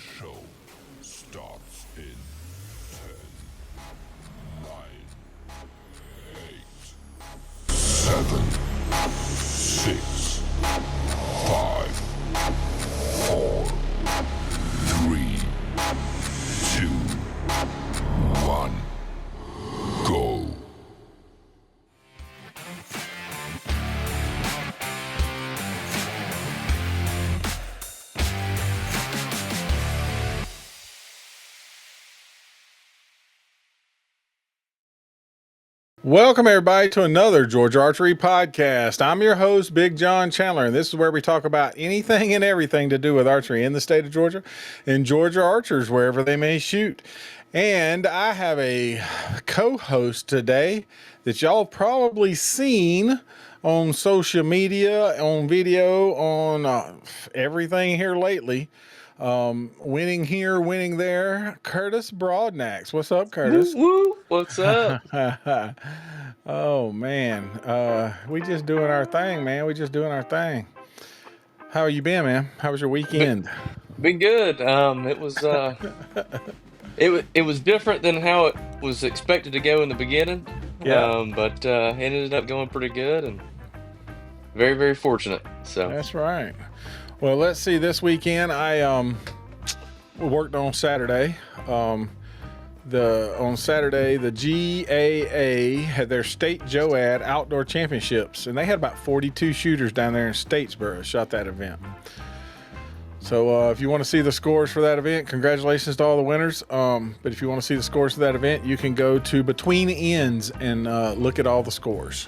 show starts in 10, 9, 8, 7, 6, 5, 4, 3, 2, 1, go. Welcome, everybody, to another Georgia Archery podcast. I'm your host, Big John Chandler, and this is where we talk about anything and everything to do with archery in the state of Georgia and Georgia archers, wherever they may shoot. And I have a co-host today that y'all have probably seen on social media, on video, on everything here lately. Winning here, winning there, Curtis Broadnax. What's up, Curtis? Woo, woo. What's up? Oh man, we just doing our thing, man. We just doing our thing. How you been, man? How was your weekend? Been good. It was different than how it was expected to go in the beginning. Yeah, But it ended up going pretty good and very, very fortunate. So that's right. Well, let's see. This weekend, I worked on Saturday. On Saturday, the GAA had their state JOAD outdoor championships, and they had about 42 shooters down there in Statesboro shot that event. So if you want to see the scores for that event, congratulations to all the winners. But if you want to see the scores for that event, you can go to Between Ends and look at all the scores.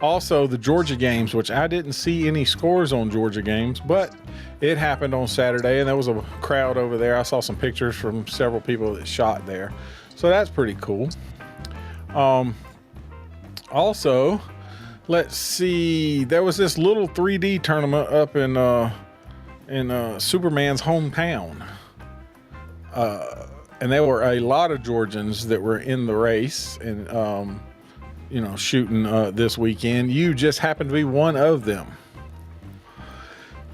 Also, the Georgia games, which I didn't see any scores on Georgia games, but it happened on Saturday, and there was a crowd over there. I saw some pictures from several people that shot there, so that's pretty cool. Also, let's see, there was this little 3D tournament up in Superman's hometown, and there were a lot of Georgians that were in the race and shooting this weekend. You just happened to be one of them.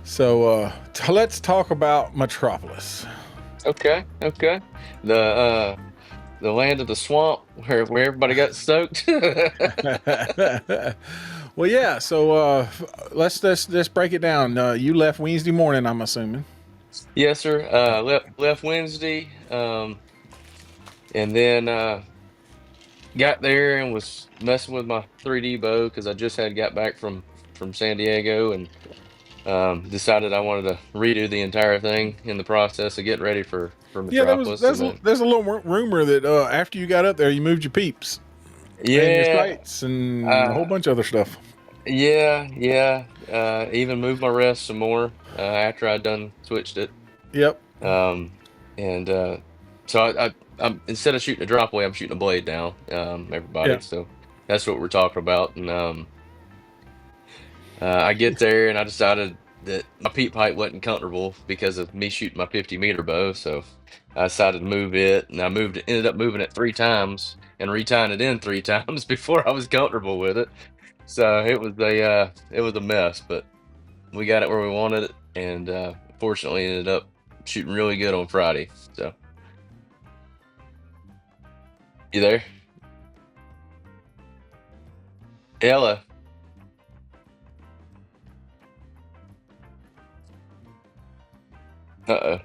So let's talk about Metropolis. okay. The land of the swamp where everybody got soaked. Well, yeah. So let's break it down. You left Wednesday morning, I'm assuming. Yes, sir. Left Wednesday. And then got there and was messing with my 3D bow because I just had got back from San Diego and decided I wanted to redo the entire thing in the process of getting ready for Yeah, Metropolis. And then, there's a little rumor that after you got up there, you moved your peeps and your yeah, sights and a whole uh, bunch of other stuff. yeah. Even moved my rest some more after I'd done switched it. Yep. And so I'm instead of shooting a drop away, I'm shooting a blade now. Yeah. Everybody. So that's what we're talking about. And I get there and I decided that my peep pipe wasn't comfortable because of me shooting my 50-meter bow. So I decided to move it, and ended up moving it 3 times and retying it in 3 times before I was comfortable with it. So it was a mess, but we got it where we wanted it, and fortunately ended up shooting really good on Friday. So you there? Hello. Uh-oh.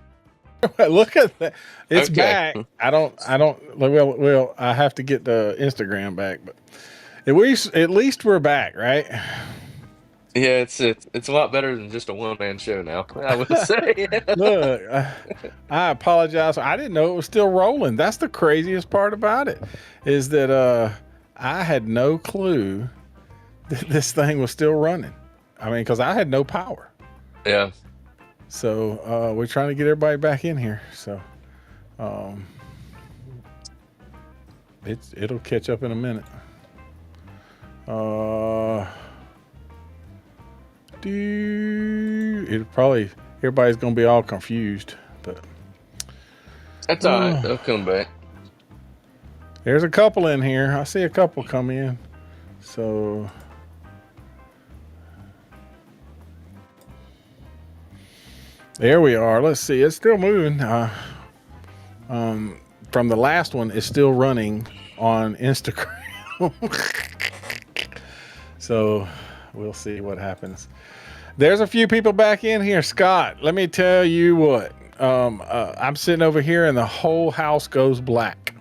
Look at that. It's Okay. back. I don't, well, I have to get the Instagram back, but at least we're back, right? Yeah, it's a lot better than just a one-man show now, I would say. Look, I apologize. I didn't know it was still rolling. That's the craziest part about it, is that I had no clue that this thing was still running. I mean, because I had no power. Yeah. So we're trying to get everybody back in here. So it'll catch up in a minute. It'll probably, everybody's gonna be all confused, but That's all right. They'll come back. there's a couple in here. I see a couple come in. So There we are. Let's see. It's still moving. From the last one, it's still running on Instagram. So we'll see what happens. There's a few people back in here. Scott, let me tell you what. I'm sitting over here and the whole house goes black.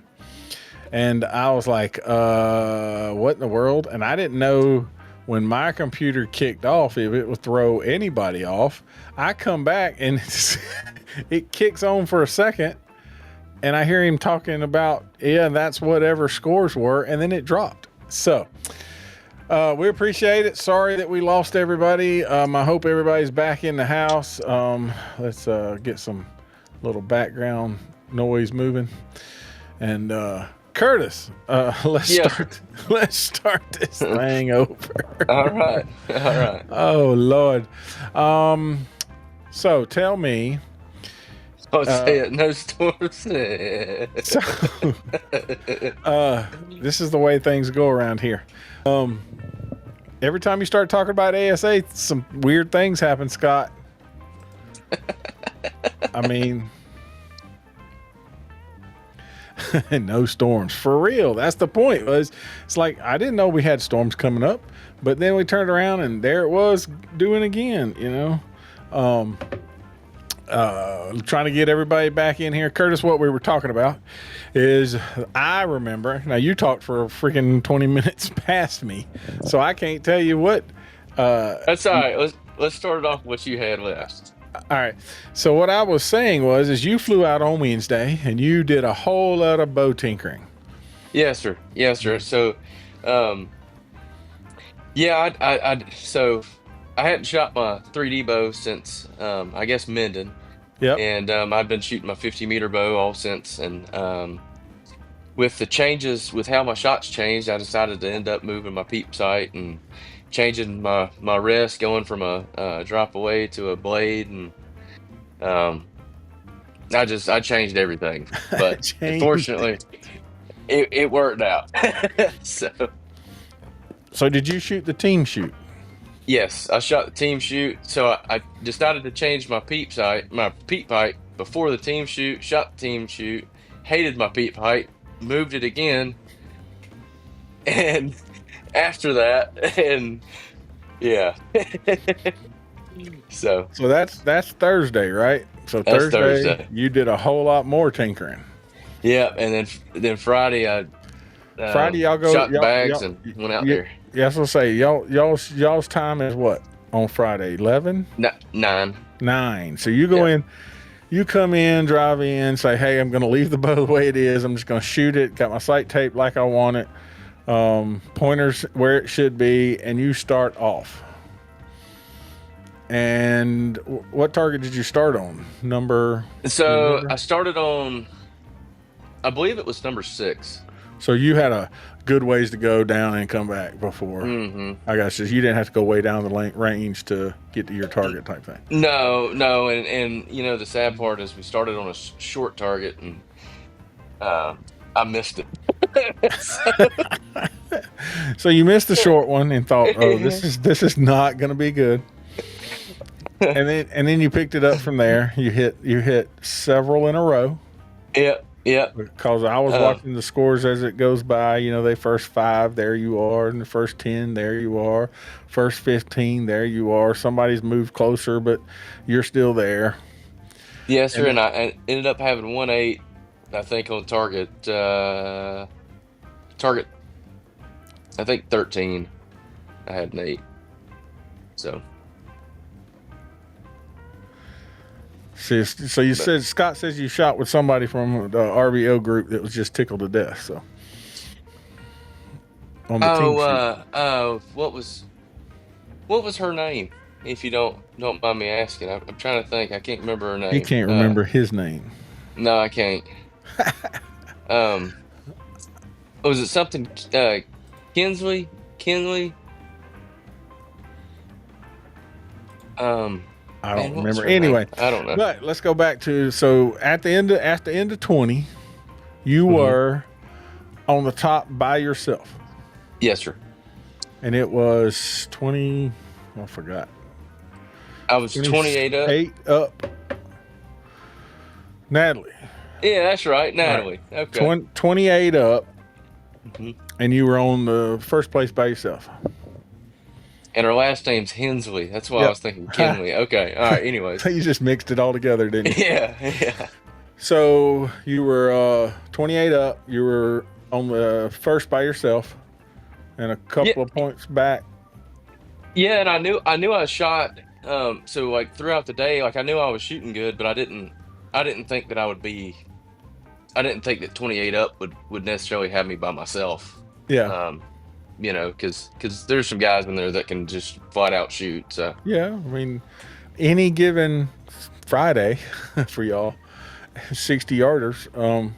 And I was like, what in the world? And I didn't know when my computer kicked off if it would throw anybody off. I come back and it kicks on for a second. And I hear him talking about, yeah, that's whatever scores were. And then it dropped. So we appreciate it. Sorry that we lost everybody. I hope everybody's back in the house. Let's get some little background noise moving. And Curtis, let's start this thing over. All right. Oh Lord. So tell me. Don't say it. No storms. So, this is the way things go around here. Every time you start talking about ASA, some weird things happen, Scott. I mean, no storms for real. That's the point. It's like I didn't know we had storms coming up, but then we turned around and there it was doing again. Trying to get everybody back in here. Curtis, what we were talking about is I remember. Now you talked for a freaking 20 minutes past me, so I can't tell you what. That's all right. Let's start it off with what you had last. All right. So what I was saying is you flew out on Wednesday and you did a whole lot of bow tinkering. Yes, sir. So, so I hadn't shot my 3D bow since I guess Minden. Yep. And I've been shooting my 50-meter bow all since. And with the changes, with how my shots changed, I decided to end up moving my peep sight and changing my rest, going from a drop away to a blade, and I changed everything. But unfortunately, it worked out. So did you shoot the team shoot? Yes, I shot the team shoot. So I decided to change my peep pipe before the team shoot, shot the team shoot, hated my peep pipe, moved it again, and after that, and yeah. so that's Thursday, right? So that's Thursday you did a whole lot more tinkering. Yeah, and then Friday y'all go shot bags and went out there. Yes, I'll say y'all's time is what on Friday? 11? 9. 9. So you go in, you come in, drive in, say, hey, I'm going to leave the bow the way it is. I'm just going to shoot it. Got my sight taped like I want it. Pointers where it should be, and you start off. And what target did you start on? I started on, I believe it was number 6. So you had a good ways to go down and come back before. Mm-hmm. I got you. You didn't have to go way down the range to get to your target type thing. No, and the sad part is we started on a short target and I missed it. So you missed the short one and thought, oh, this is not going to be good. And then you picked it up from there. You hit several in a row. Yeah. Because I was watching the scores as it goes by. They first 5, there you are. And the first 10, there you are. First 15, there you are. Somebody's moved closer, but you're still there. Yes, sir. And I ended up having 1-8, I think, on target. I think 13. I had an 8. So. So you said Scott says you shot with somebody from the RBO group that was just tickled to death. So on the team shoot. What was her name? If you don't mind me asking, I'm trying to think. I can't remember her name. He can't remember his name. No, I can't. Was it something? Kinsley? I don't remember. Anyway, I don't know. But let's go back to at the end of 20, you were on the top by yourself. Yes, sir. And it was 20. I forgot. I was 28 up. 8 up. Natalie. Yeah, that's right, Natalie. Right. Okay. 28 up, Mm-hmm. and you were on the first place by yourself. And her last name's Hensley. That's why I Yep. was thinking Kinley. Okay. All right. Anyways. So you just mixed it all together, didn't you? Yeah. So you were 28 up. You were on the first by yourself, and a couple of points back. Yeah, and I knew I shot. So like throughout the day, like I knew I was shooting good, but I didn't think that I didn't think that 28 up would necessarily have me by myself. Yeah. Because there's some guys in there that can just flat out shoot. So Yeah. I mean, any given Friday for y'all, 60 yarders.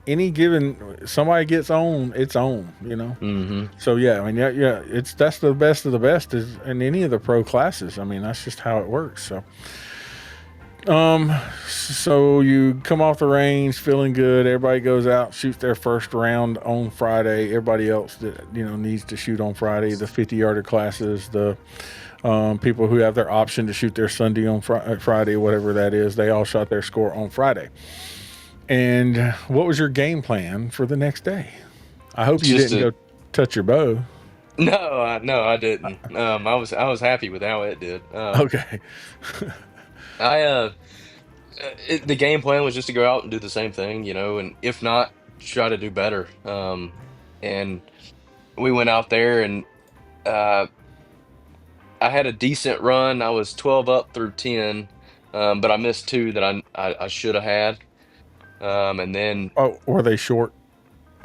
Any given somebody gets on, it's on. Mm-hmm. So yeah, I mean, yeah, that's the best of the best is in any of the pro classes. I mean, that's just how it works. So you come off the range feeling good. Everybody goes out, shoots their first round on Friday. Everybody else that needs to shoot on Friday, the 50-yarder classes, the people who have their option to shoot their Sunday on Friday, whatever that is, they all shot their score on Friday. And what was your game plan for the next day? I hope you didn't go touch your bow. No, I didn't. I was happy with how it did. Okay. The game plan was just to go out and do the same thing, and if not, try to do better. And we went out there, and I had a decent run. I was 12 up through 10, but I missed 2 that I should have had. And then were they short?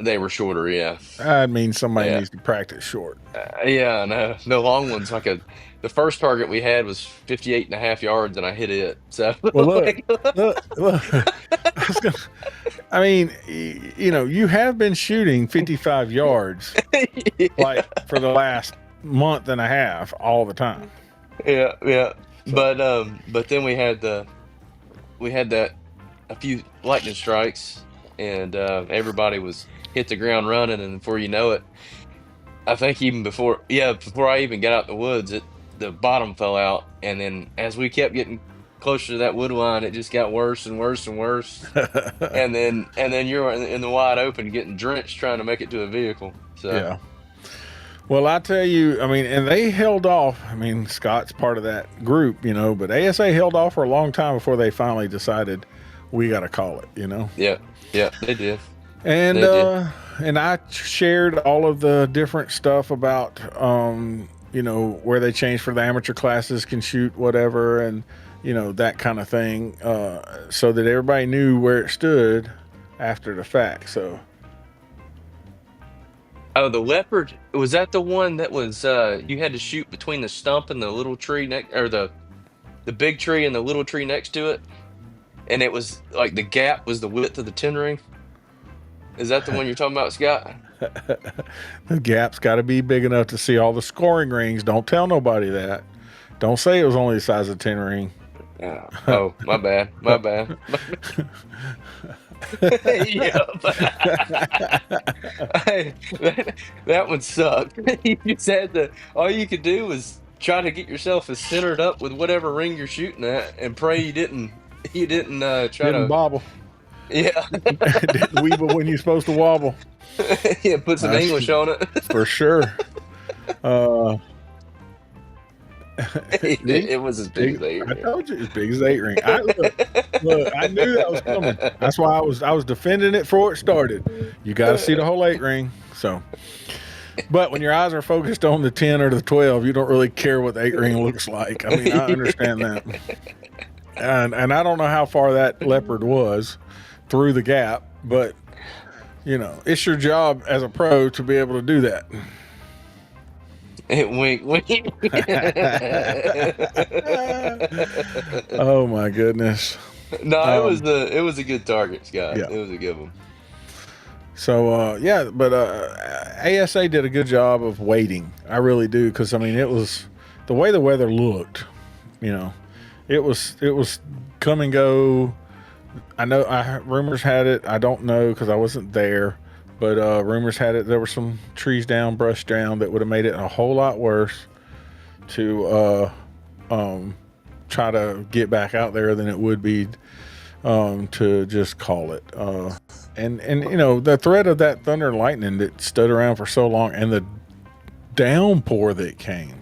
They were shorter, yeah. I mean, somebody needs to practice short. Yeah, no long ones. The first target we had was 58.5 yards, and I hit it. So, well, look. I mean, you have been shooting 55 yards like for the last month and a half all the time. Yeah. So. But then we had a few lightning strikes, and everybody was hit the ground running, and before you know it, I think even before I even got out the woods, the bottom fell out, and then as we kept getting closer to that wood line, it just got worse and worse and worse. and then you're in the wide open getting drenched trying to make it to a vehicle. So yeah. Well, I tell you, I mean, and they held off. I mean, Scott's part of that group, but ASA held off for a long time before they finally decided we got to call it, Yeah, they did. And and I shared all of the different stuff about where they changed for the amateur classes can shoot whatever, and that kind of thing, so that everybody knew where it stood after the fact. So the leopard, was that the one that was you had to shoot between the stump and the little tree or the big tree and the little tree next to it, and it was like the gap was the width of the 10 ring? Is that the one you're talking about, Scott? The gap's got to be big enough to see all the scoring rings. Don't tell nobody that. Don't say it was only the size of 10 ring. Oh, my bad. That one sucked. You just had all you could do was try to get yourself as centered up with whatever ring you're shooting at, and pray you didn't bobble. Yeah. Didn't weeble when you're supposed to wobble. Yeah, put some English on it. For sure. It was as big as 8 ring. I told you, as big as 8 ring. Look, I knew that was coming. That's why I was defending it before it started. You got to see the whole 8 ring. So, but when your eyes are focused on the 10 or the 12, you don't really care what the 8 ring looks like. I mean, I understand that. And I don't know how far that leopard was through the gap, but it's your job as a pro to be able to do that. Wink. Oh my goodness. No, it was a good target, Scott. Yeah. It was a good one. So but ASA did a good job of waiting. I really do, because I mean, it was the way the weather looked. It was come and go. I know rumors had it. I don't know because I wasn't there, but rumors had it there were some trees down, brush down that would have made it a whole lot worse to try to get back out there than it would be to just call it. And you know, the threat of that thunder and lightning that stood around for so long, and the downpour that came.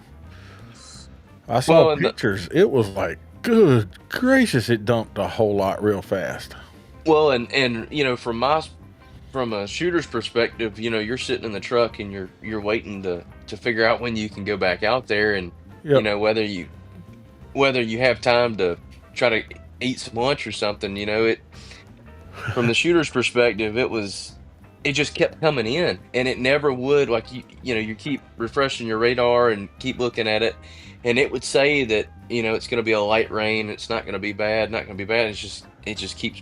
I saw pictures. It was like, good gracious, it dumped a whole lot real fast. Well, and you know, from a shooter's perspective, you know, you're sitting in the truck and you're waiting to figure out when you can go back out there, and you know, whether you have time to try to eat some lunch or something. You know, it from the shooter's perspective, it just kept coming in, and it never would. Like you know, you keep refreshing your radar and keep looking at it, and it would say that, you know, it's going to be a light rain. It's not going to be bad. Not going to be bad. It just keeps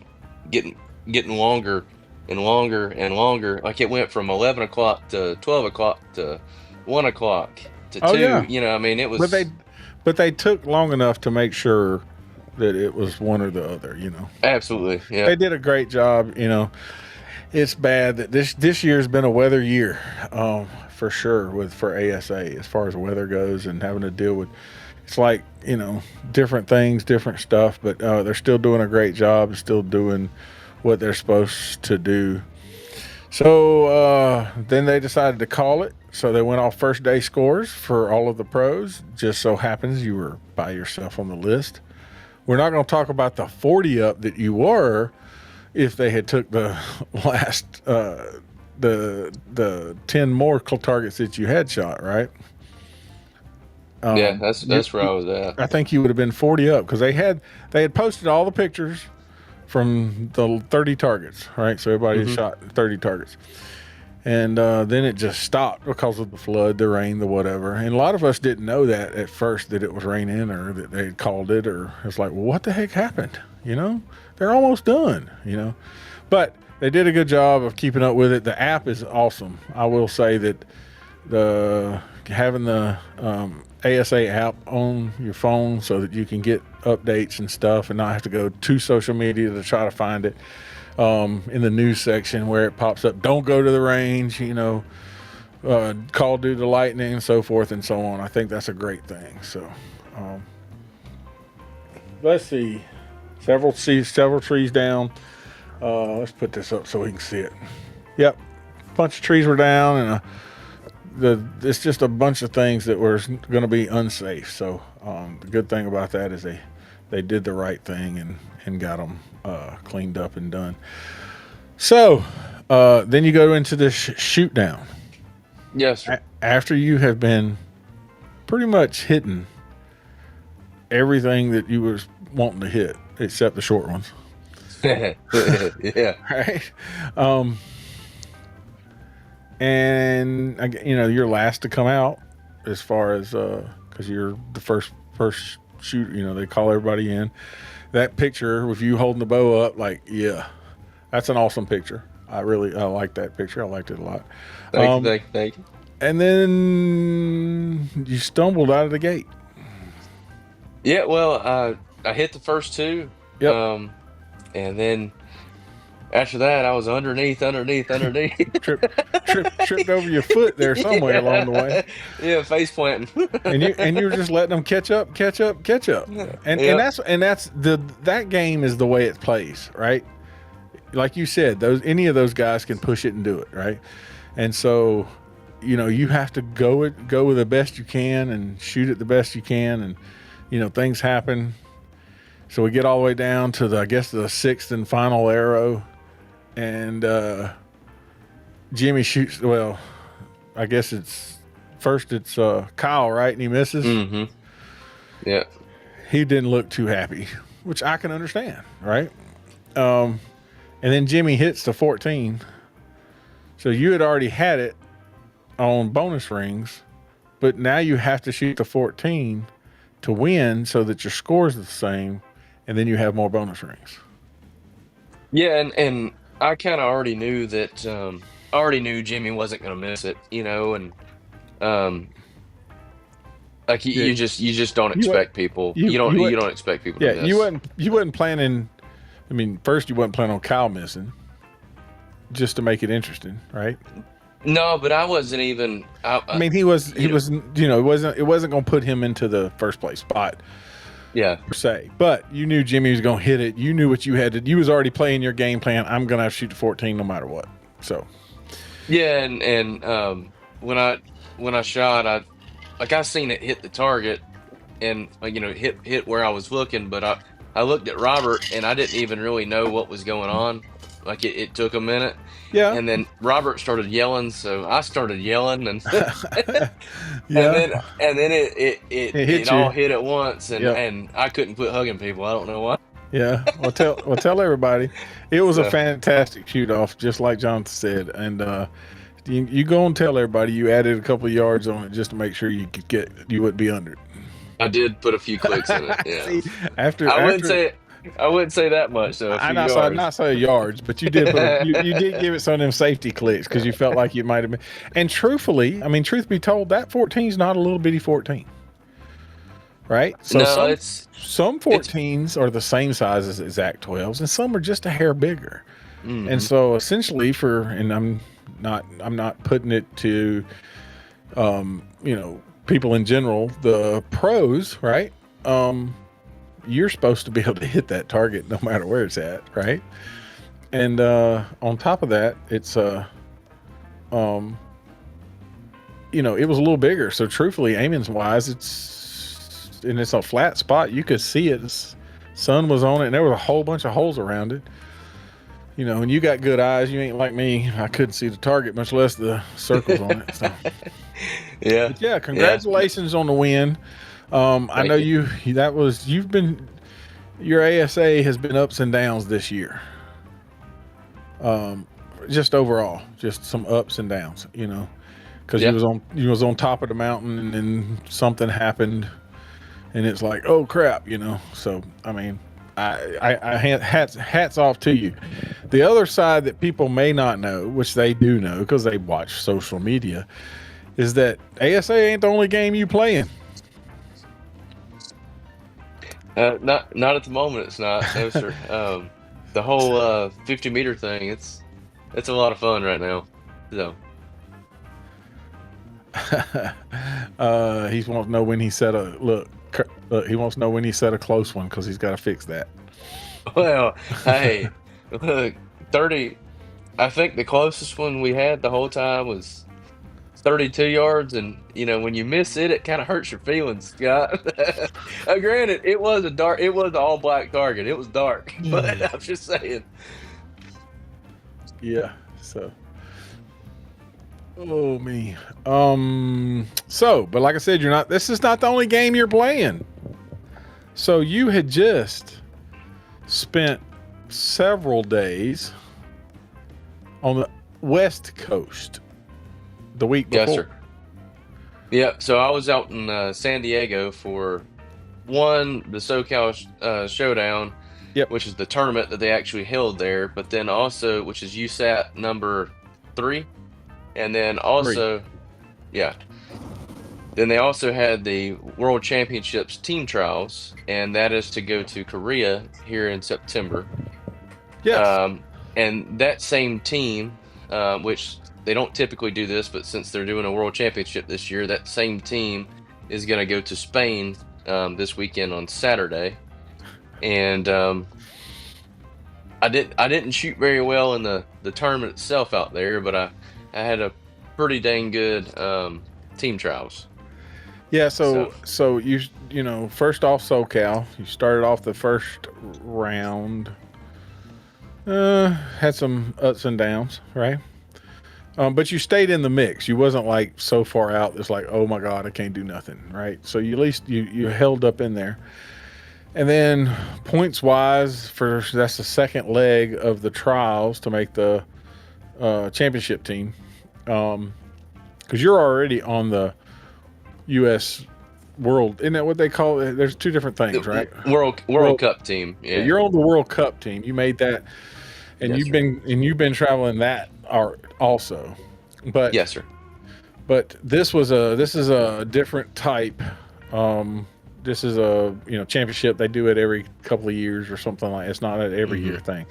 getting longer and longer and longer. Like it went from 11 o'clock to 12 o'clock to 1 o'clock to 2. Yeah. You know, I mean, it was. But they took long enough to make sure that it was one or the other. You know. Absolutely. Yeah. They did a great job. You know, it's bad that this year's been a weather year, for sure, for ASA as far as weather goes, and having to deal with. It's like, you know, different things, different stuff, but they're still doing a great job, still doing what they're supposed to do. So then they decided to call it. So they went off first day scores for all of the pros. Just so happens you were by yourself on the list. We're not going to talk about the 40 up that you were if they had took the last the 10 more targets that you had shot, right? Yeah, that's where I was at. I think you would have been 40 up because they had posted all the pictures from the 30 targets, right? So everybody had shot 30 targets. And then it just stopped because of the flood, the rain, the whatever. And a lot of us didn't know that at first, that it was raining or that they had called it, or it's like, well, what the heck happened? You know, they're almost done, you know. But they did a good job of keeping up with it. The app is awesome. I will say that having the ASA app on your phone so that you can get updates and stuff and not have to go to social media to try to find it, in the news section where it pops up, don't go to the range, you know, call due to lightning and so forth and so on. I think that's a great thing. So let's see, several trees down. Let's put this up so we can see it. Yep, a bunch of trees were down, and it's just a bunch of things that were going to be unsafe. So the good thing about that is they did the right thing and got them cleaned up and done. So then you go into the shoot down. Yes, sir. After you have been pretty much hitting everything that you was wanting to hit, except the short ones. Yeah. Right. And you know, you're last to come out as far as because you're the first shoot. You know, they call everybody in. That picture with you holding the bow up, like, yeah, that's an awesome picture. I like that picture. I liked it a lot. Thank you. And then you stumbled out of the gate. Yeah, well, I hit the first two. Yep. And then after that, I was underneath. tripped over your foot there somewhere along the way. Yeah, face planting. and you were just letting them catch up. And that's that game is the way it plays, right? Like you said, any of those guys can push it and do it, right? And so, you know, you have to go with the best you can and shoot it the best you can, and you know, things happen. So we get all the way down to the sixth and final arrow, and Jimmy shoots. Well, I guess it's Kyle, right? And he misses. Mm-hmm. Yeah. He didn't look too happy, which I can understand, right? And then Jimmy hits the 14. So you had already had it on bonus rings, but now you have to shoot the 14 to win so that your score is the same, and then you have more bonus rings. Yeah, and I kind of already knew that. I already knew Jimmy wasn't going to miss it, you know, and like you just don't expect people. You don't expect people to miss. You wasn't planning. I mean, first you wasn't planning on Kyle missing, just to make it interesting, right? No, but I wasn't even. I mean, he was. You know, it wasn't going to put him into the first place spot. Yeah. per se, but you knew Jimmy was going to hit it. You knew what you had to. You was already playing your game plan. I'm going to have to shoot the 14 no matter what. So Yeah, and when I shot, I seen it hit the target, and hit where I was looking, but I looked at Robert and I didn't even really know what was going on. Like it took a minute, yeah, and then Robert started yelling, so I started yelling, and and yeah, then and then it it hit all you. hit at once, Yep. and I couldn't quit hugging people. I don't know why. Yeah. Well tell everybody. It was a So fantastic shoot off, just like Jonathan said. And you go and tell everybody you added a couple of yards on it just to make sure you wouldn't be under it. I did put a few clicks in it. Yeah, See, after I wouldn't after say I wouldn't say that much. So a I few not say yards. not say yards, but you did you did give it some of them safety clicks because you felt like you might have been. And truthfully, I mean, truth be told, that 14 is not a little bitty 14, right? So No, some it's 14s are the same size as exact 12s, and some are just a hair bigger. And mhm. so essentially, and I'm not putting it to people in general, the pros, right? You're supposed to be able to hit that target no matter where it's at, right? And on top of that, it's um, it was a little bigger. So truthfully, aiming wise, it's a flat spot. You could see it. Sun was on it, and there was a whole bunch of holes around it. And you got good eyes. You ain't like me. I couldn't see the target, much less the circles on it. So, Yeah, but yeah, yeah. congratulations on the win. I know Thank you. your ASA has been ups and downs this year. Just overall, just some ups and downs, because Yeah. you was on top of the mountain and then something happened and it's like, oh crap, So I mean, hats off to you. The other side that people may not know, which they do know because they watch social media, is that ASA ain't the only game you playing. Not at the moment. It's not. No, sir. The whole 50-meter thing. It's a lot of fun right now. So He wants to know when he set a look. He wants to know when he set a close one because he's got to fix that. well, hey, look, 30. I think the closest one we had the whole time was 32 yards, and when you miss it, it kind of hurts your feelings, Scott. Granted, it was an all black target. It was dark, but I'm just saying. Yeah. So, oh me. But like I said, this is not the only game you're playing. So you had just spent several days on the West Coast the week before. Yes, sir. Yeah, so I was out in San Diego for the SoCal Showdown, Yep. which is the tournament that they actually held there, but then also, which is USAT number 3, and then also, yeah, then they also had the World Championships team trials, and that is to go to Korea here in September. Yes. And that same team, which they don't typically do this, but since they're doing a World Championship this year, that same team is going to go to Spain this weekend on Saturday. And I didn't shoot very well in the tournament itself out there, but I had a pretty dang good team trials. Yeah, so you first off SoCal, you started off the first round. Had some ups and downs, right? But you stayed in the mix. You wasn't like so far out it's like, oh my God, I can't do nothing, right? So you at least you held up in there. And then points wise, that's the second leg of the trials to make the championship team. Because you're already on the U.S. World, isn't that what they call it? There's two different things, right? World Cup team. Yeah, you're on the World Cup team. You made that, and yes, you've been traveling that also. But yes, sir. But this is a different type. This is a championship. They do it every couple of years or something like. It's not an every year thing.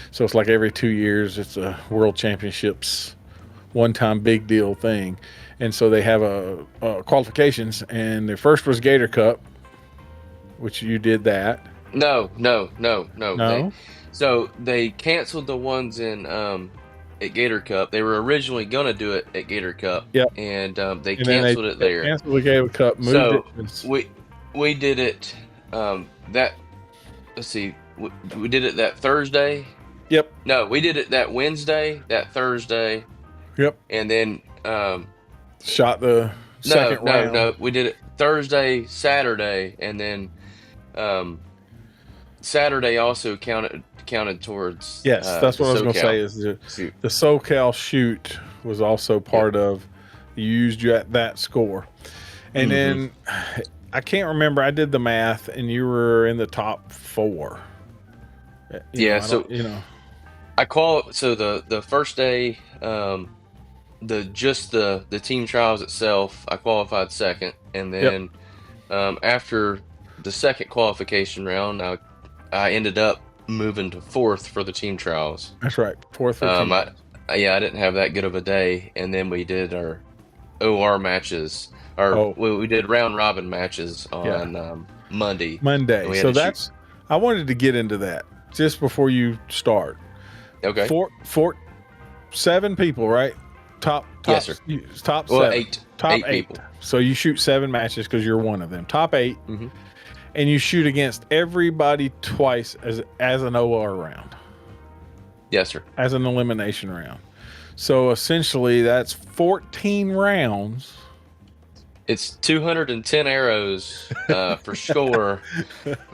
So it's like every 2 years. It's a World Championships, one-time big deal thing. And so they have a qualifications, and the first was Gator Cup, which you did that. No. No. They canceled the ones in at Gator Cup. They were originally gonna do it at Gator Cup, Yep. and they And then they canceled it there. canceled the Gator Cup, moved So it. we did it that let's see, we did it that Thursday. Yep. No, we did it that Wednesday, that Thursday, Yep. and then Shot the second round. No, we did it Thursday, Saturday, and then Saturday also counted towards. Yes, that's what I was going to say. Is the SoCal shoot was also part of. You used you at that score, and then I can't remember. I did the math, and you were in the top 4. I so the first day, the team trials itself, I qualified second, and then after the second qualification round, I ended up moving to 4th for the team trials. That's right, 4th for team. I didn't have that good of a day, and then we did our OR matches, we did round robin matches on Monday. So I wanted to get into that just before you start. Okay. 7 people, right? Top. Yes, sir. Top 7. 8. Top 8 8 people. So you shoot 7 matches because you're one of them. Top 8. And you shoot against everybody twice as an OR round. Yes, sir. As an elimination round. So essentially that's 14 rounds. It's 210 arrows for score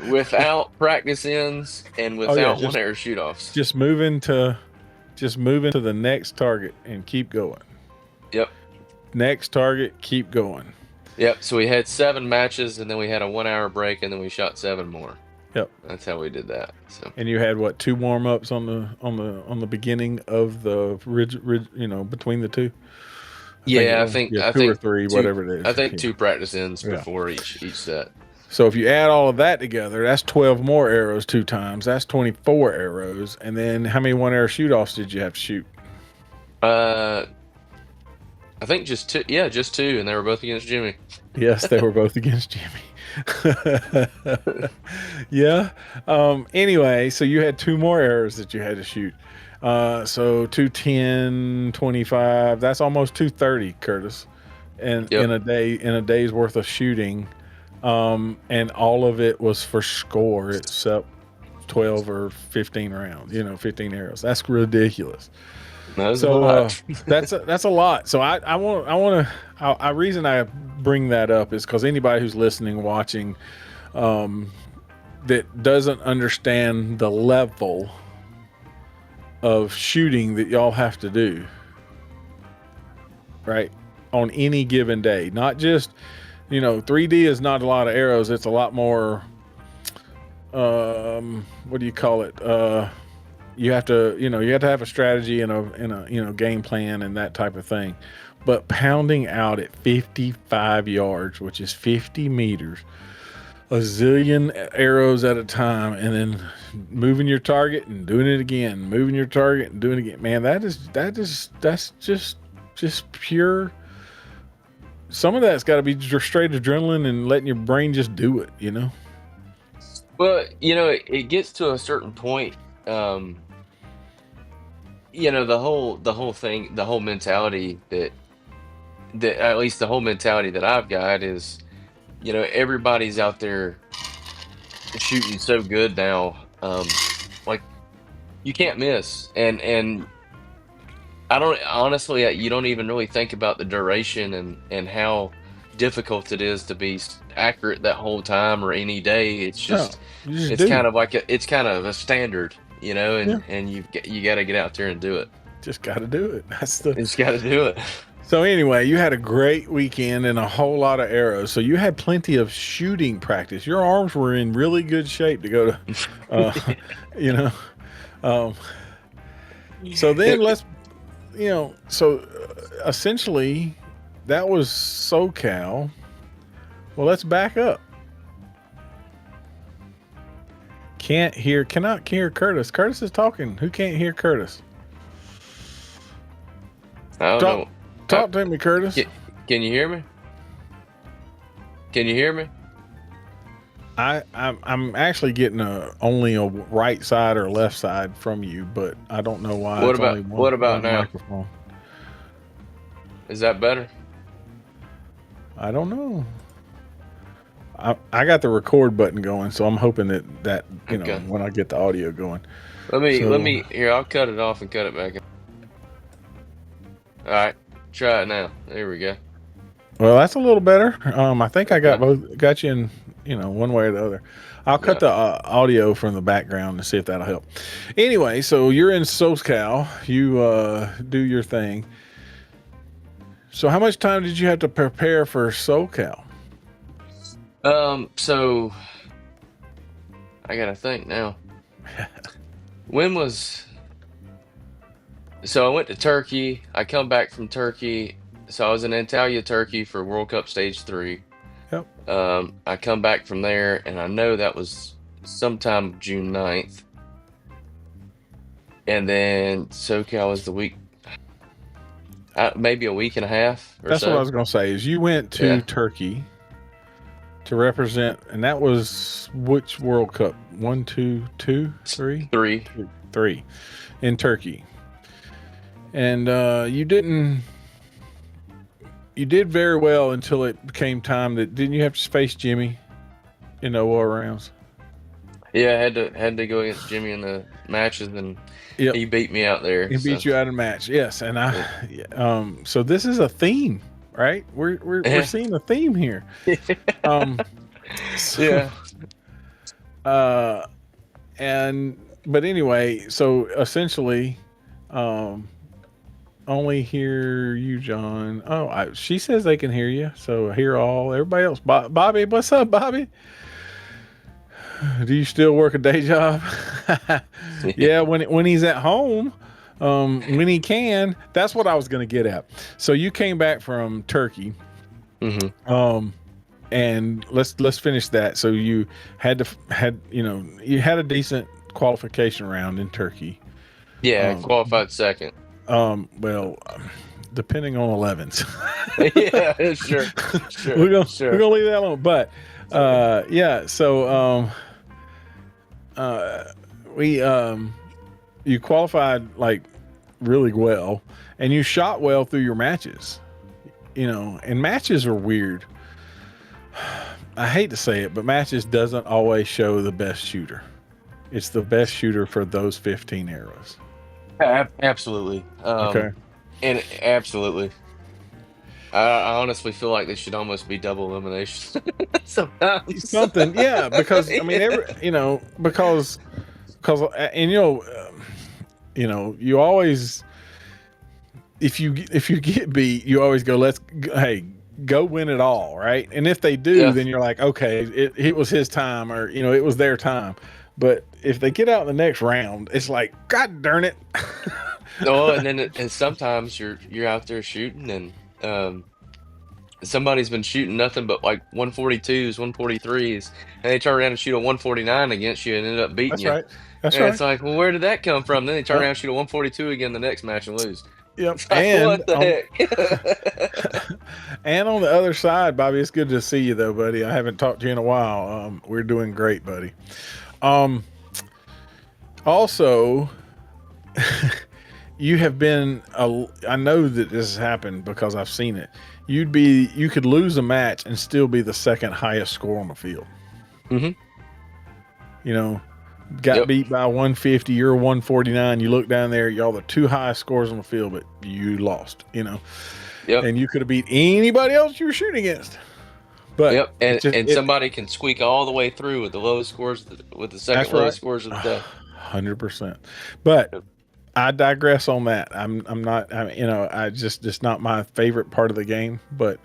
without practice ends and without one arrow shoot offs. Just moving to the next target and keep going. Yep. Next target, keep going. Yep. So we had 7 matches, and then we had a 1 hour break, and then we shot 7 more. Yep. That's how we did that. So. And you had 2 warm ups on the beginning of the between the 2. I think 2 or 3, whatever it is. I think 2 practice ends before each set. So if you add all of that together, that's 12 more arrows 2 times. That's 24 arrows. And then how many 1 arrow shoot offs did you have to shoot? I think just 2. Yeah, just 2, and they were both against Jimmy. Yes, they were both against Jimmy. Yeah. Anyway, so you had 2 more arrows that you had to shoot. So 210, 25. That's almost 230, Curtis, and in a day's worth of shooting. And all of it was for score except 12 or 15 rounds. 15 arrows. That's ridiculous. That's a lot. that's a lot. So I reason I bring that up is because anybody who's listening, watching, that doesn't understand the level of shooting that y'all have to do, right, on any given day. Not just 3D is not a lot of arrows. It's a lot more. What do you call it? You have to have a strategy and a game plan and that type of thing. But pounding out at 55 yards, which is 50 meters, a zillion arrows at a time, and then moving your target and doing it again, moving your target and doing it again. Man, that's just pure. Some of that's got to be straight adrenaline and letting your brain just do it, Well, it gets to a certain point. The whole thing, the whole mentality that at least the whole mentality that I've got is, everybody's out there shooting so good now. Like you can't miss, and I don't honestly, you don't even really think about the duration and how difficult it is to be accurate that whole time or any day. It's just kind of like it's kind of a standard, and you got to get out there and do it. Just got to do it. Just got to do it. So anyway, you had a great weekend and a whole lot of arrows. So you had plenty of shooting practice. Your arms were in really good shape to go to, so then essentially that was SoCal. Well, let's back up. Cannot hear Curtis. Curtis is talking. Who can't hear Curtis? I don't know. Talk to me, Curtis. Can you hear me? Can you hear me? I'm actually getting only a right side or left side from you, but I don't know why What it's about only what about one now? microphone. Is that better? I don't know. I got the record button going, so I'm hoping that Okay. when I get the audio going. Let So me here. I'll cut it off and cut it back in. All right, try it now. There we go. well, that's a little better. I think I Okay. got you in one way or the other. I'll cut Yeah. the audio from the background and see if that'll help. Anyway, so you're in SoCal. You do your thing. So how much time did you have to prepare for SoCal? So I gotta think now. When was so I went to Turkey. I come back from Turkey. So I was in Antalya, Turkey for World Cup Stage 3. Yep. I come back from there, and I know that was sometime June 9th. And then SoCal was the week, maybe a week and a half or That's what I so. was going to say. Is you went to Yeah, Turkey to represent, and that was which World Cup? 1, 2, 2, 3, 3. 3 in Turkey, and you did very well until it became time that didn't you have to face Jimmy in the OR rounds? Yeah, I had to go against Jimmy in the matches, and Yep, he beat me out there. he So beat you out of the match. Yes, and yeah, so this is a theme, right? We're seeing a theme here. Um, so, yeah. uh, but anyway, so essentially, um, only hear you, John. Oh, she says they can hear you, so hear all everybody else. Bobby, what's up, Bobby? Do you still work a day job? Yeah, when he's at home, when he can. That's what I was going to get at. So you came back from Turkey, hmm and let's finish that. So you had you had a decent qualification round in Turkey. Yeah, I Um, qualified second. well, depending on 11s. Yeah, sure, we're sure, gonna we're sure. gonna leave that alone. But Sure. yeah, so uh, we you qualified like really well, and you shot well through your matches. And matches are weird. I hate to say it, but matches doesn't always show the best shooter. It's the best shooter for those 15 arrows. Absolutely. Okay. And absolutely. I honestly feel like they should almost be double elimination sometimes. Something, yeah, because I mean, Yeah. because and you always if you get beat, you always go, hey, go win it all, right? And if they do, Yeah. then you're like, okay, it was his time, or it was their time. But if they get out in the next round, it's like, God darn it. Oh, and then and sometimes you're out there shooting, and somebody's been shooting nothing but like 142s, 143s, and they turn around and shoot a 149 against you and end up beating That's you. right. That's And right. it's like, well, where did that come from? Then they turn Yep. around and shoot a 142 again the next match and lose. Yep. It's like, what the heck? And on the other side, Bobby, it's good to see you though, buddy. I haven't talked to you in a while. We're doing great, buddy. Also, you have been I know that this has happened because I've seen it. You could lose a match and still be the second highest score on the field. hmm Got Yep. beat by 150, you're 149. You look down there, y'all the two highest scores on the field, but you lost. Yep. And you could have beat anybody else you were shooting against. But Yep. it just And somebody can squeak all the way through with the lowest scores, with the second that's right, lowest scores of the day. 100%. But Yep. I digress on that. I'm not. I just it's not my favorite part of the game, but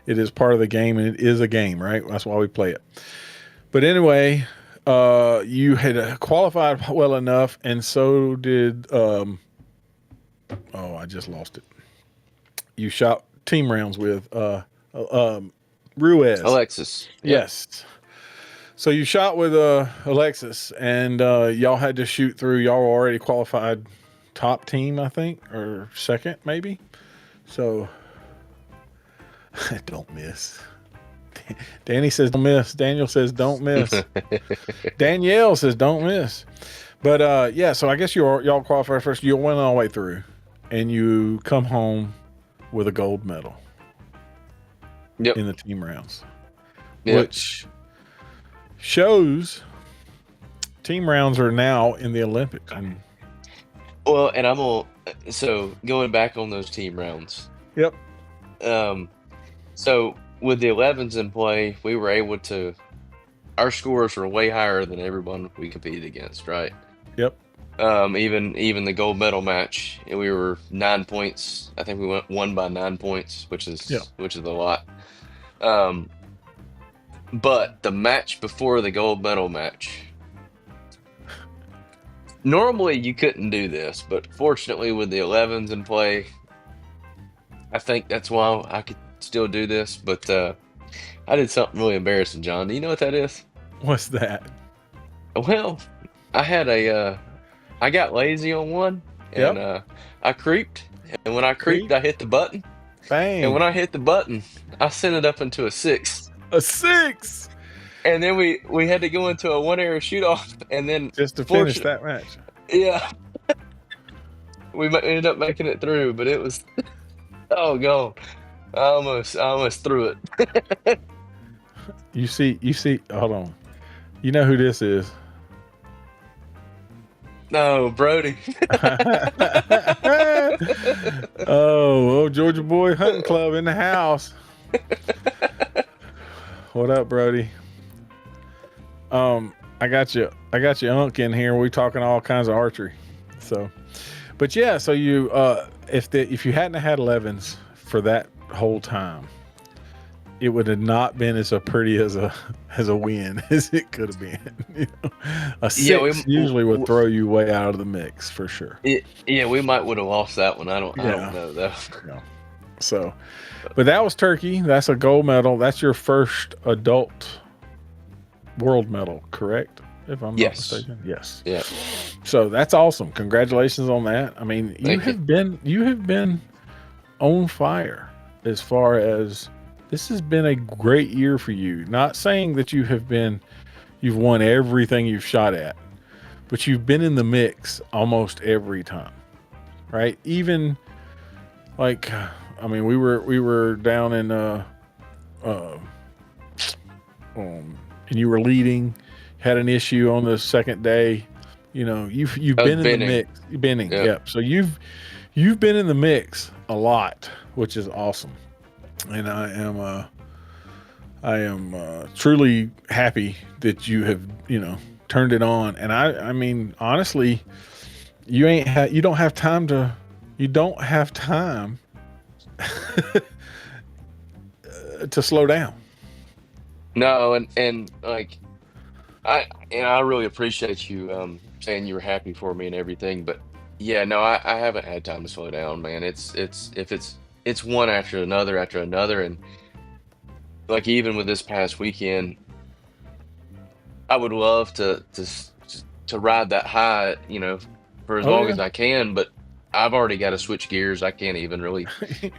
it is part of the game, and it is a game, right? That's why we play it. But anyway, you had qualified well enough, and so did. I just lost it. You shot team rounds with Ruiz. Alexis. Yep. Yes. So you shot with Alexis, and y'all had to shoot through. Y'all were already qualified top team, I think, or second maybe. So don't miss. Danny says don't miss. Daniel says don't miss. Danielle says don't miss. But yeah, so I guess y'all qualify first. You'll win all the way through, and you come home with a gold medal. Yep. In the team rounds, Yep. which shows team rounds are now in the Olympics. Well, and so going back on those team rounds. Yep. So with the 11s in play, we were able to. Our scores were way higher than everyone we competed against, right? Yep. Even the gold medal match, we were 9 points. I think we won by 9 points, which is a lot. But the match before the gold medal match, normally you couldn't do this, but fortunately with the 11s in play, I think that's why I could still do this. But I did something really embarrassing, John. Do you know what that is? What's that? Well, I got lazy on one, and I creeped. And when I creeped, I hit the button. Bang. And when I hit the button, I sent it up into a 6. A 6. And then we had to go into a 1-arrow shoot off, and then just to finish that match. Yeah. We ended up making it through, but it was gone. I almost threw it. You see, hold on. You know who this is? No, Brody. oh, Georgia Boy Hunting Club in the house. What up, Brody? I got you, Unk in here. We talking all kinds of archery. So, but yeah, so you, if you hadn't had 11s for that whole time, it would have not been as pretty as a win as it could have been. You know? A 6 usually would throw you way out of the mix for sure. We might would have lost that one. I don't know though. Yeah. So, but that was Turkey. That's a gold medal. That's your first adult world medal, correct? If I'm not mistaken. Yes. Yeah. So that's awesome. Congratulations on that. I mean, you have been on fire as far as this has been a great year for you. Not saying that you've won everything you've shot at, but you've been in the mix almost every time, right? Even like, I mean, we were down in, and you were leading, had an issue on the second day. You know, you've been in the mix. Benning, yep. So you've been in the mix a lot, which is awesome. And I am truly happy that you have, turned it on. And I mean, honestly, you don't have time to slow down. No, and like I really appreciate you saying you were happy for me and everything, but yeah, no, I haven't had time to slow down, man. It's one after another, and like even with this past weekend, I would love to ride that high, for as long as I can, but I've already got to switch gears. I can't even really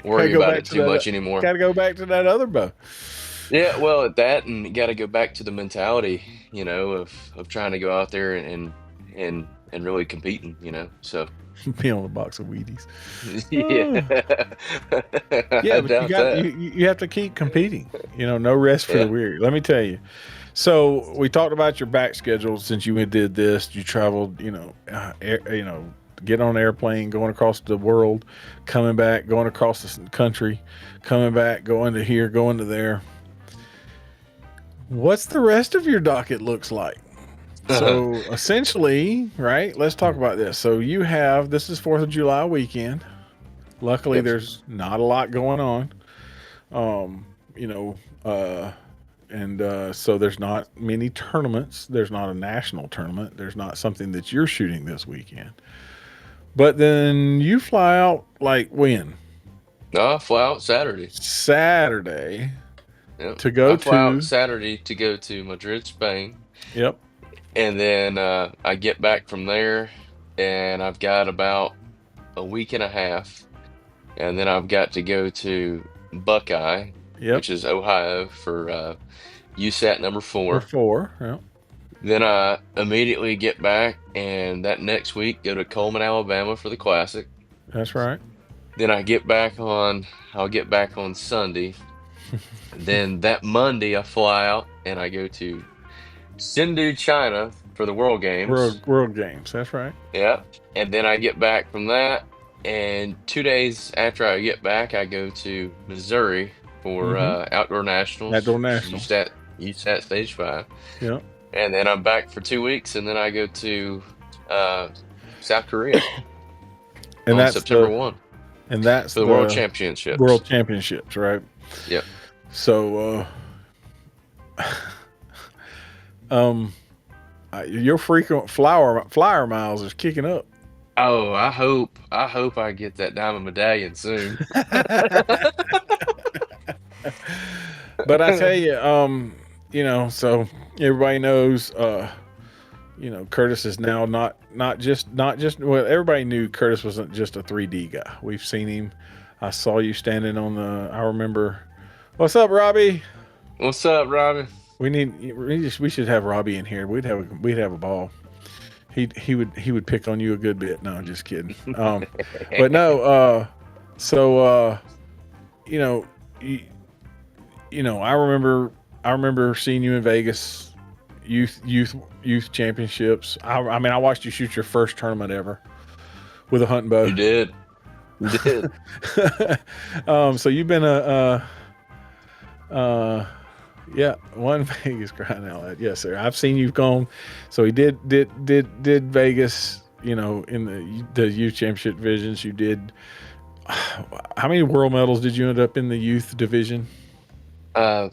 worry about it too much anymore. Got to go back to that other bow. Yeah, well, at that, and you got to go back to the mentality, of trying to go out there and really competing, so. Be on a box of Wheaties. Yeah. But you have to keep competing. No rest for the weary. Let me tell you. So we talked about your back schedule since you did this. You traveled, get on an airplane, going across the world, coming back, going across the country, coming back, going to here, going to there. What's the rest of your docket looks like? So essentially, right, let's talk about this. So this is 4th of July weekend. Luckily, there's not a lot going on. So there's not many tournaments. There's not a national tournament. There's not something that you're shooting this weekend. But then you fly out like when? No, I fly out Saturday. Yep. I fly out Saturday to go to Madrid, Spain. Yep. And then I get back from there, and I've got about a week and a half, and then I've got to go to Buckeye which is Ohio, for USAT number 4. 4. Yeah. Then I immediately get back, and that next week go to Coleman, Alabama for the Classic. That's right. Then I'll get back on Sunday. Then that Monday I fly out and I go to Chengdu, China for the World Games. World Games. That's right. Yeah. And then I get back from that, and 2 days after I get back, I go to Missouri for Outdoor Nationals. Outdoor Nationals. USAT Stage 5. Yeah. And then I'm back for 2 weeks, and then I go to South Korea And that's September 1. And that's for the World Championships. World Championships, right? Yep. So, your frequent flyer miles is kicking up. Oh, I hope I get that diamond medallion soon. But I tell you, you know, so everybody knows, you know, Curtis is now not just well, everybody knew Curtis wasn't just a 3D guy. We've seen him. I saw you standing on I remember. What's up, Robbie? What's up, Robbie? We should have Robbie in here. We'd have a ball. He would pick on you a good bit. No, I'm just kidding. But no, you know, you know, I remember seeing you in Vegas, youth championships. I mean, I watched you shoot your first tournament ever with a hunting bow. You did. So you've been one Vegas crying out loud. Yes, sir. I've seen you've gone. So he did Vegas, you know, in the youth championship divisions. You did. How many world medals did you end up in the youth division? 5.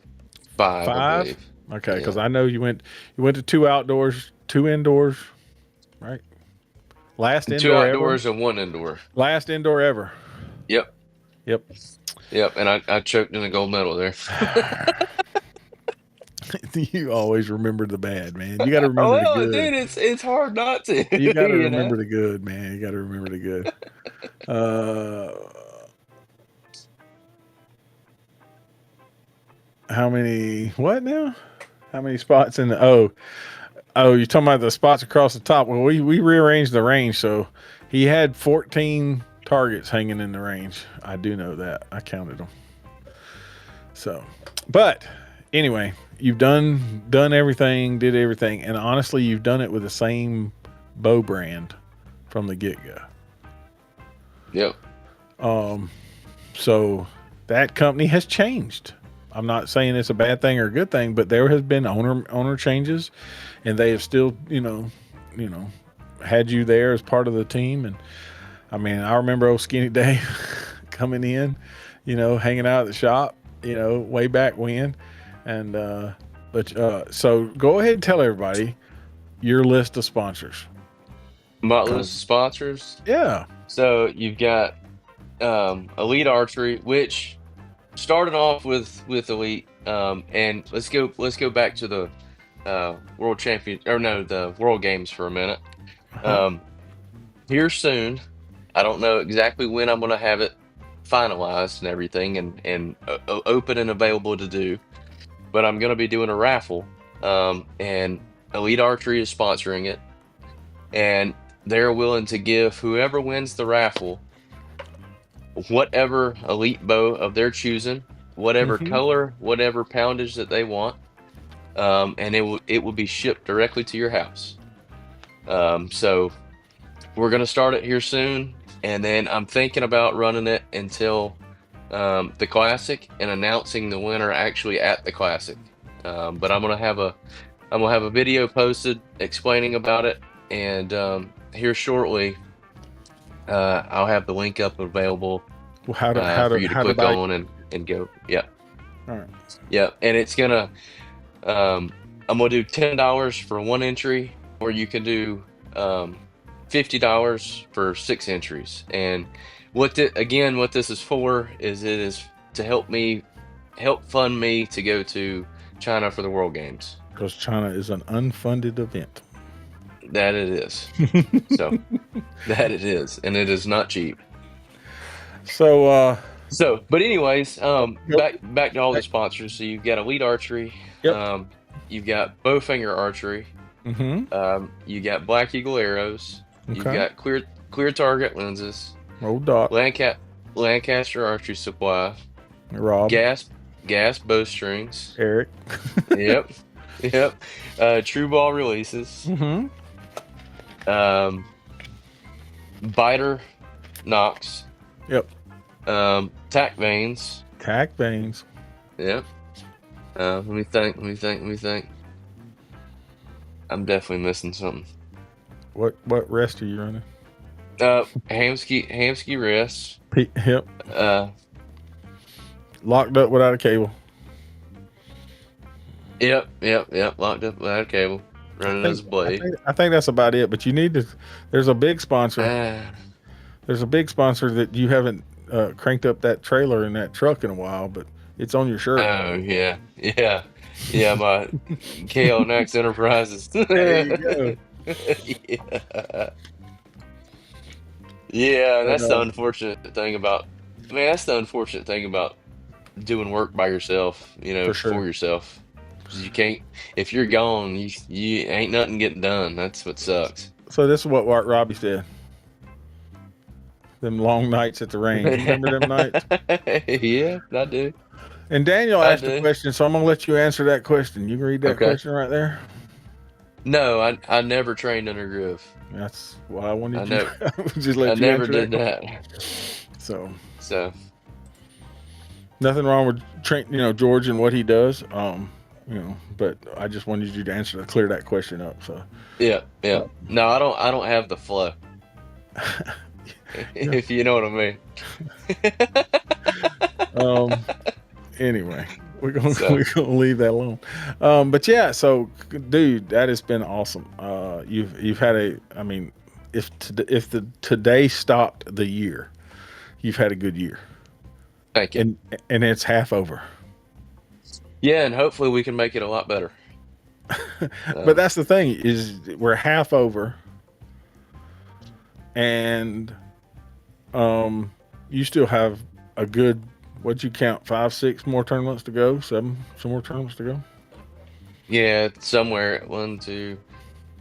5. Okay, because I know you went to 2 outdoors, 2 indoors, right? Last 2 indoor outdoors ever? and 1 indoor. Last indoor ever. Yep. And I choked in a gold medal there. You always remember the bad, man. You got to remember the good. Dude, it's hard not to. You got to remember the good, man. You got to remember the good. How many? What now? How many spots in the? Oh, you're talking about the spots across the top. Well, we rearranged the range, so he had 14 targets hanging in the range. I do know that. I counted them. So, but anyway, you've done everything, did everything, and honestly, you've done it with the same bow brand from the get-go. Yep. So that company has changed. I'm not saying it's a bad thing or a good thing, but there has been owner changes, and they have still, you know, had you there as part of the team. And I mean, I remember old Skinny Dave coming in, you know, hanging out at the shop, you know, way back when. And so go ahead and tell everybody your list of sponsors. My list of sponsors. Yeah. So you've got Elite Archery, which started off with Elite, and let's go back to the the World Games for a minute. Here soon, I don't know exactly when I'm going to have it finalized and everything, and open and available to do, but I'm going to be doing a raffle, and Elite Archery is sponsoring it, and they're willing to give whoever wins the raffle whatever elite bow of their choosing, whatever color, whatever poundage that they want, and it will be shipped directly to your house. So we're going to start it here soon, and then I'm thinking about running it until the Classic and announcing the winner actually at the Classic. But I'm gonna have a video posted explaining about it, and here shortly I'll have the link up available for you to click on and go. Yeah. All right. Yeah, and it's gonna I'm gonna do $10 for 1 entry, or you can do $50 for 6 entries. And what this is for is it is to help fund me to go to China for the World Games. Because China is an unfunded event. That it is. So that it is, and it is not cheap. So But anyways, Yep. back to all the sponsors. So you've got Elite Archery, Yep. you've got Bowfinger Archery, Mm-hmm. you got Black Eagle Arrows, you've Okay. got Clear Target Lenses, Old Doc. Lancaster Archery Supply, Rob. Gas Bowstrings. Eric. Yep, yep. True Ball Releases, Mm-hmm. um, Biter Knox, Yep. Tack Vanes. Tack veins. Yep. Let me think. I'm definitely missing something. What rest are you running? Hamsky wrists. Yep. Uh, Locked up without a cable. yep. Locked up without a cable, running as a blade. I think that's about it. But you need to. There's a big sponsor. There's a big sponsor that you haven't cranked up that trailer in that truck in a while, but it's on your shirt. Oh yeah. My KO Next Enterprises. There you go. Yeah. Yeah, that's the unfortunate thing about. Man, that's the unfortunate thing about doing work by yourself. For sure. For yourself. 'Cause you can't. If you're gone, you ain't nothing getting done. That's what sucks. So this is what Robbie said. Them long nights at the range. Remember them nights? Yeah, I do. And Daniel I asked a do. question, so I'm gonna let you answer that question. You can read that Okay. question right there. No, I never trained under Groove. That's why I wanted I you. never- Just let I you never answer did that. So So nothing wrong with George and what he does. But I just wanted you to clear that question up. So yeah. No, I don't have the flow. If you know what I mean. Anyway, we're So. gonna leave that alone. But yeah, so dude, that has been awesome. You've had if today stopped the year, you've had a good year. Thank you. And it's half over. Yeah, and hopefully we can make it a lot better. But that's the thing, is we're half over, and you still have a good, what'd you count, 5-6 more tournaments to go, 7 some more tournaments to go. Yeah, somewhere 1, 2,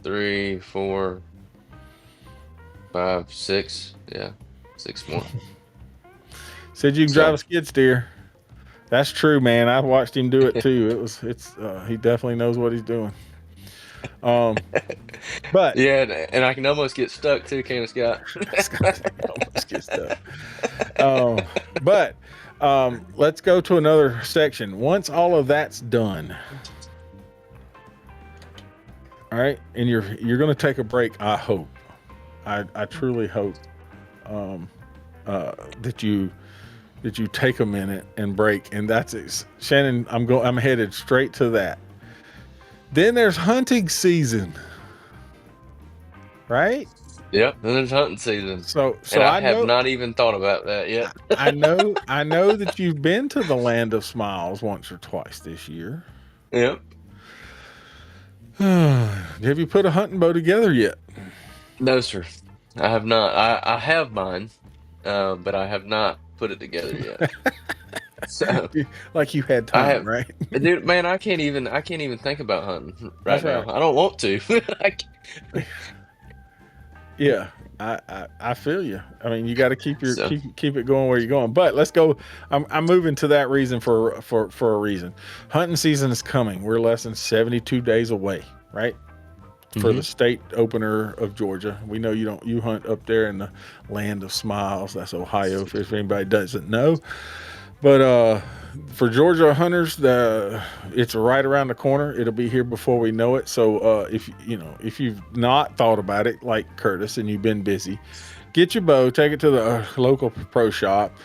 3, 4, 5, 6. Yeah, 6 more. Said you can drive a skid steer. That's true, man. I watched him do it too. He definitely knows what he's doing. But yeah, and I can almost get stuck too, can't Scott? almost get stuck. But let's go to another section. Once all of that's done, all right, and you're going to take a break. I hope. I truly hope that you take a minute and break, and that's it. Shannon, I'm headed straight to that. Then there's hunting season, right? Yep, then there's hunting season. So and I have not even thought about that yet. I know that you've been to the Land of Smiles once or twice this year. Yep. Have you put a hunting bow together yet? No, sir. I have not. I have mine, but I have not put it together yet. So, like you had time, right? Dude, man, I can't even think about hunting right now. Right. I don't want to. Yeah, I feel you. I mean, you got to keep it going where you're going. But let's go. I'm moving to that reason for a reason. Hunting season is coming. We're less than 72 days away, right? For the state opener of Georgia. We know you hunt up there in the Land of Smiles. That's Ohio, if anybody doesn't know. But for Georgia hunters, it's right around the corner. It'll be here before we know it. So if you've not thought about it, like Curtis, and you've been busy, get your bow, take it to the local pro shop,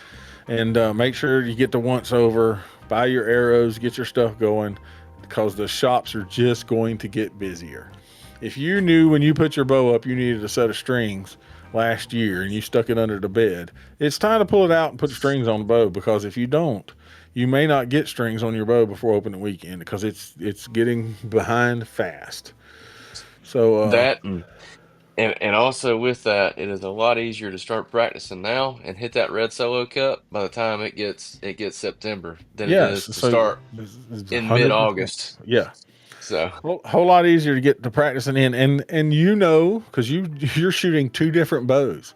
and make sure you get the once over, buy your arrows, get your stuff going, because the shops are just going to get busier. If you knew when you put your bow up you needed a set of strings last year and you stuck it under the bed, it's time to pull it out and put strings on the bow, because if you don't, you may not get strings on your bow before opening weekend, because it's getting behind fast. So And also with that, it is a lot easier to start practicing now and hit that red solo cup by the time it gets September than it Yes, is to so start it's in 100%. mid-August. Yeah, So whole lot easier to get to practicing in, and because you're shooting two different bows,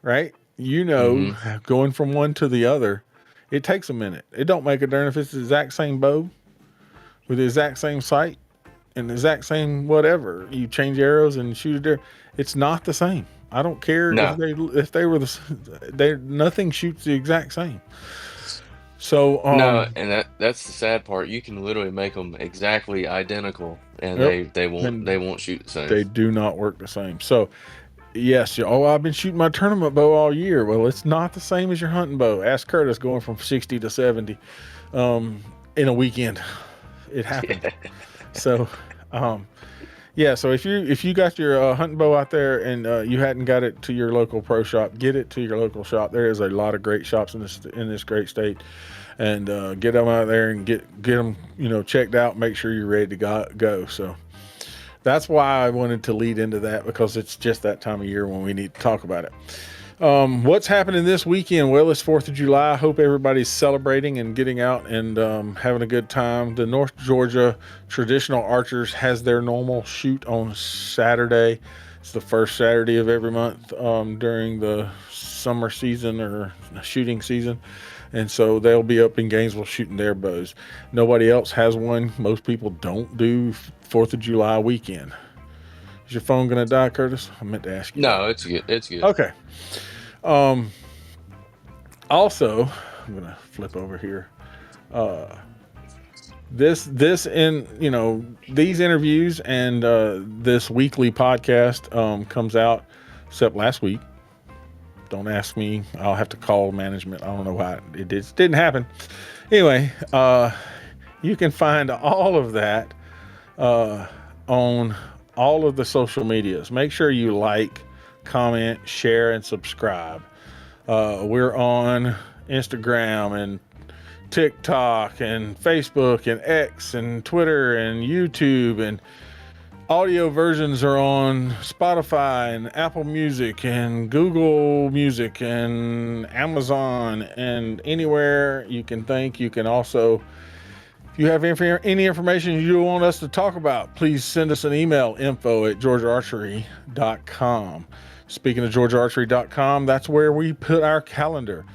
right? hmm Going from one to the other, it takes a minute. It don't make a difference if it's the exact same bow with the exact same sight and the exact same whatever. You change arrows and shoot it there. It's not the same. I don't care no, if they were they nothing shoots the exact same. So no, and that's the sad part. You can literally make them exactly identical, and yep, they won't and they won't shoot the same. they do not work the same. So yes, I've been shooting my tournament bow all year. Well, it's not the same as your hunting bow. Ask Curtis going from 60 to 70 in a weekend. It happened. So, yeah. So if you got your hunting bow out there and you hadn't got it to your local pro shop, get it to your local shop. There is a lot of great shops in this great state, and get them out there and get them checked out. Make sure you're ready to go. So that's why I wanted to lead into that, because it's just that time of year when we need to talk about it. What's happening this weekend? Well, it's 4th of July. I hope everybody's celebrating and getting out and having a good time. The North Georgia Traditional Archers has their normal shoot on Saturday. It's the first Saturday of every month during the summer season or shooting season. And so they'll be up in Gainesville shooting their bows. Nobody else has one. Most people don't do 4th of July weekend. Is your phone going to die, Curtis? I meant to ask you that. No, it's good. It's good. Okay. Also, I'm gonna flip over here. This in these interviews and this weekly podcast comes out, except last week. Don't ask me. I'll have to call management. I don't know why it didn't happen. Anyway, you can find all of that on all of the social medias. Make sure you like, comment, share, and subscribe. We're on Instagram and TikTok and Facebook and X and Twitter and YouTube, and audio versions are on Spotify and Apple Music and Google Music and Amazon and anywhere you can think. You can also, if you have any information you want us to talk about, please send us an email, info@georgiaarchery.com. Speaking of georgiaarchery.com, that's where we put our calendar.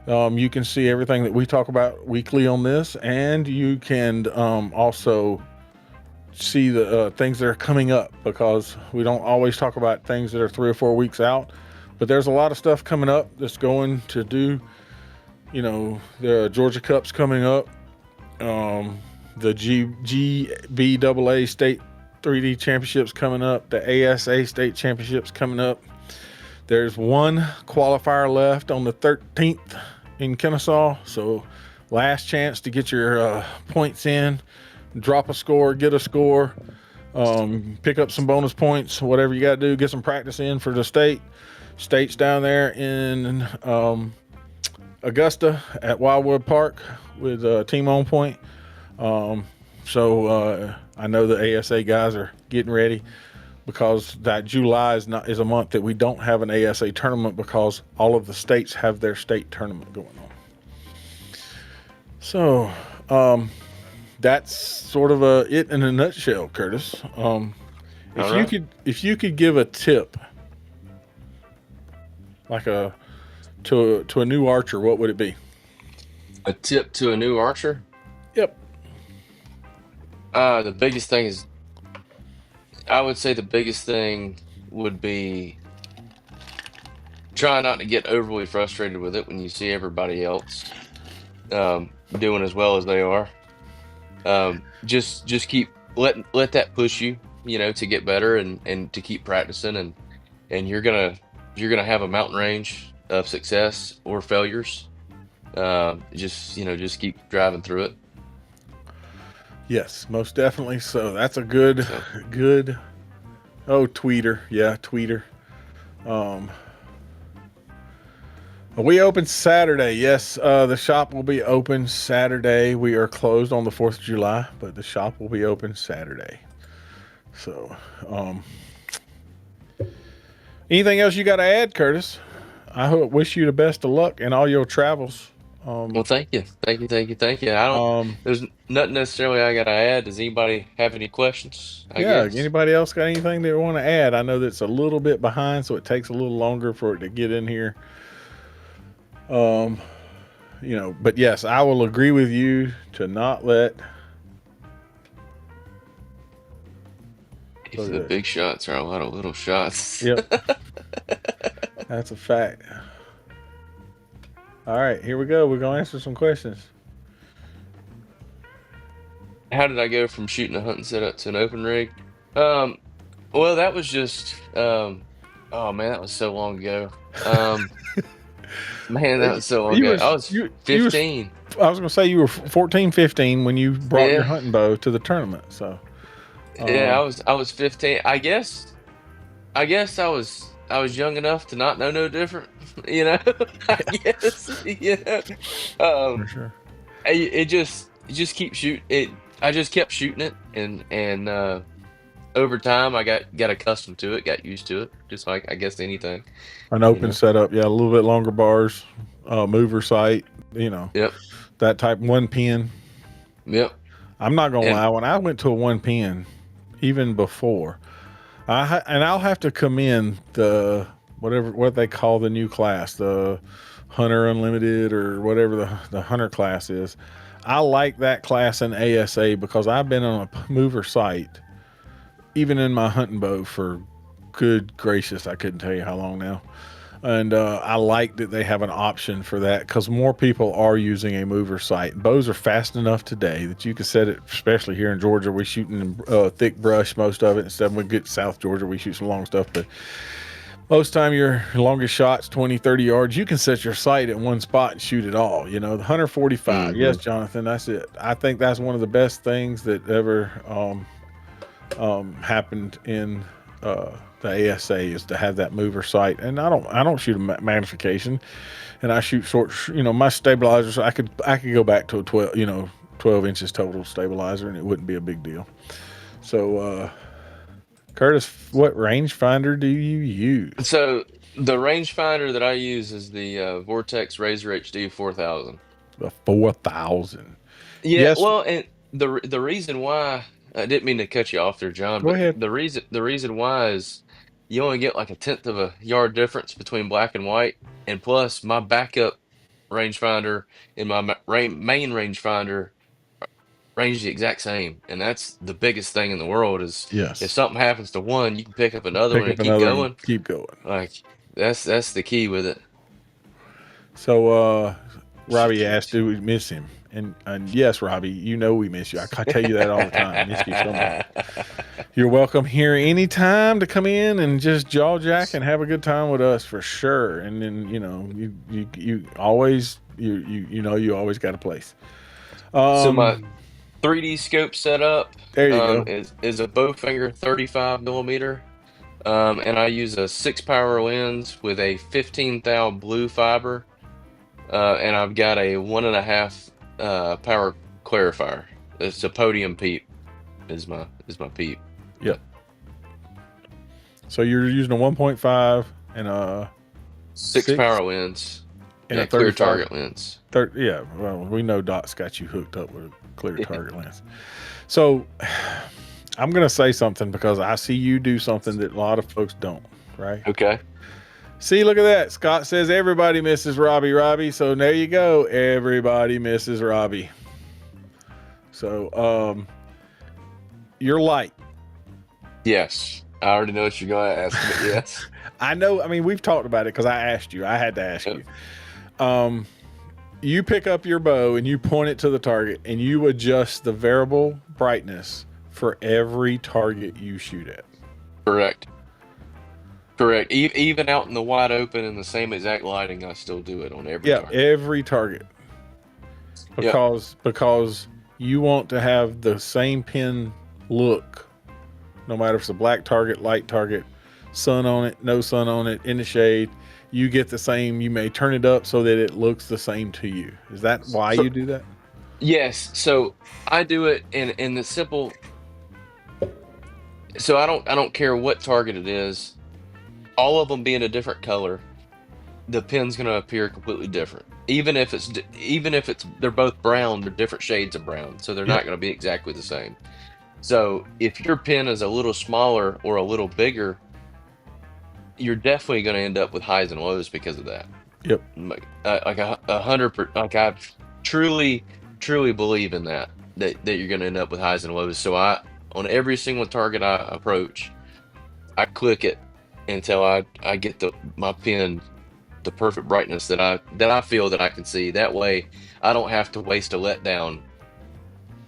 You can see everything that we talk about weekly on this, and you can also see the things that are coming up, because we don't always talk about things that are 3 or 4 weeks out, but there's a lot of stuff coming up that's going to do. The Georgia Cup's coming up. The GBAA State 3D Championships coming up. The ASA State Championships coming up. There's one qualifier left on the 13th in Kennesaw, so last chance to get your points in. Drop a score, get a score, pick up some bonus points, whatever you got to do. Get some practice in for the states down there in Augusta at Wildwood Park with Team On Point. So I know the ASA guys are getting ready, because that July is a month that we don't have an ASA tournament, because all of the states have their state tournament going on. So that's sort of it in a nutshell, Curtis. If you could give a tip, like to a new archer, what would it be? A tip to a new archer? Yep. The biggest thing is, I would say the biggest thing would be try not to get overly frustrated with it when you see everybody else doing as well as they are. Just keep let that push you, to get better and to keep practicing, and you're gonna have a mountain range of success or failures. Just keep driving through it. Yes, most definitely. So that's a good. Oh, tweeter. Yeah, tweeter. We open Saturday. Yes, the shop will be open Saturday. We are closed on the 4th of July, but the shop will be open Saturday. So, Anything else you got to add, Curtis? Wish you the best of luck in all your travels. Well, thank you. Thank you. Thank you. Thank you. I don't, Um, there's nothing necessarily I got to add. Does anybody have any questions? I yeah. guess. Anybody else got anything they want to add? I know that's a little bit behind, so it takes a little longer for it to get in here. But yes, I will agree with you to not let. If the big shots are a lot of little shots. Yep. That's a fact. All right, here we go. We're going to answer some questions. How did I go from shooting a hunting setup to an open rig? Well, that was just, oh man, that was so long ago. Man, that was so long ago. I was 15. I was going to say you were 14, 15 when you brought your hunting bow to the tournament. So, yeah, I was 15. I guess I was young enough to not know no different, you know. I guess, you know. For sure. You just keep shooting it. I just kept shooting it, and over time I got accustomed to it, got used to it, just like I guess anything. An open setup, yeah, a little bit longer bars, mover sight, Yep. that type, one pin. Yep. I'm not gonna lie, when I went to a one pin, even before, I'll have to commend the what they call the new class, the Hunter Unlimited or whatever the Hunter class is. I like that class in ASA because I've been on a mover sight, even in my hunting bow, for good gracious, I couldn't tell you how long now. And I like that they have an option for that because more people are using a mover sight. Bows are fast enough today that you can set it, especially here in Georgia. We're shooting in thick brush, most of it. Instead, when we get South Georgia, we shoot some long stuff. But most time your longest shots, 20, 30 yards, you can set your sight at one spot and shoot it all. The Hunter 45. Yes, Jonathan, that's it. I think that's one of the best things that ever happened in the ASA is to have that mover sight. And I don't shoot a magnification, and I shoot short. My stabilizers, I could go back to a 12 inches total stabilizer, and it wouldn't be a big deal. So, Curtis, what rangefinder do you use? So the rangefinder that I use is the Vortex Razor HD 4000. The 4000. Yeah, Yes. well, and the reason why I didn't mean to cut you off there, John, Go but ahead. the reason why is you only get like a tenth of a yard difference between black and white, and plus my backup rangefinder and my main rangefinder range the exact same, and that's the biggest thing in the world. Is Yes. if something happens to one, you can pick up another Pick one up and keep another going. and keep going. Like that's the key with it. So, Robbie asked, "Do we miss him?" And yes, Robbie, we miss you. I tell you that all the time. I miss you so much. You're welcome here anytime to come in and just jaw jack and have a good time with us for sure. And then you always you always got a place. So my 3D scope setup there you go. is a Bowfinger 35 millimeter, and I use a 6-power lens with a 15 thou blue fiber, and I've got a 1.5 power clarifier. It's a podium peep. Is my peep. Yep. So you're using a 1.5 and a 6-power lens and a clear target lens. Yeah, well, we know Doc's got you hooked up with a clear target lens. So I'm going to say something because I see you do something that a lot of folks don't, right? Okay. See, look at that. Scott says everybody misses Robbie. So there you go. Everybody misses Robbie. So you're light. Yes. I already know what you're going to ask, but yes. I know. I mean, we've talked about it because I asked you. I had to ask you. You pick up your bow and you point it to the target and you adjust the variable brightness for every target you shoot at. Correct. Even out in the wide open in the same exact lighting, I still do it on every target. Every target. Because you want to have the same pin look, no matter if it's a black target, light target, sun on it, no sun on it, in the shade. You get the same. You may turn it up so that it looks the same to you. Is that why you do that? Yes. So I do it in the simple. So I don't care what target it is. all of them being a different color, the pin's going to appear completely different. Even if it's they're both brown, they're different shades of brown, so they're Yep. not going to be exactly the same. So if your pin is a little smaller or a little bigger, you're definitely going to end up with highs and lows because of that. Yep. Like 100%, like I truly believe in that you're going to end up with highs and lows. So on every single target I approach, I click it until I get my pin the perfect brightness that I feel that I can see. That way I don't have to waste a letdown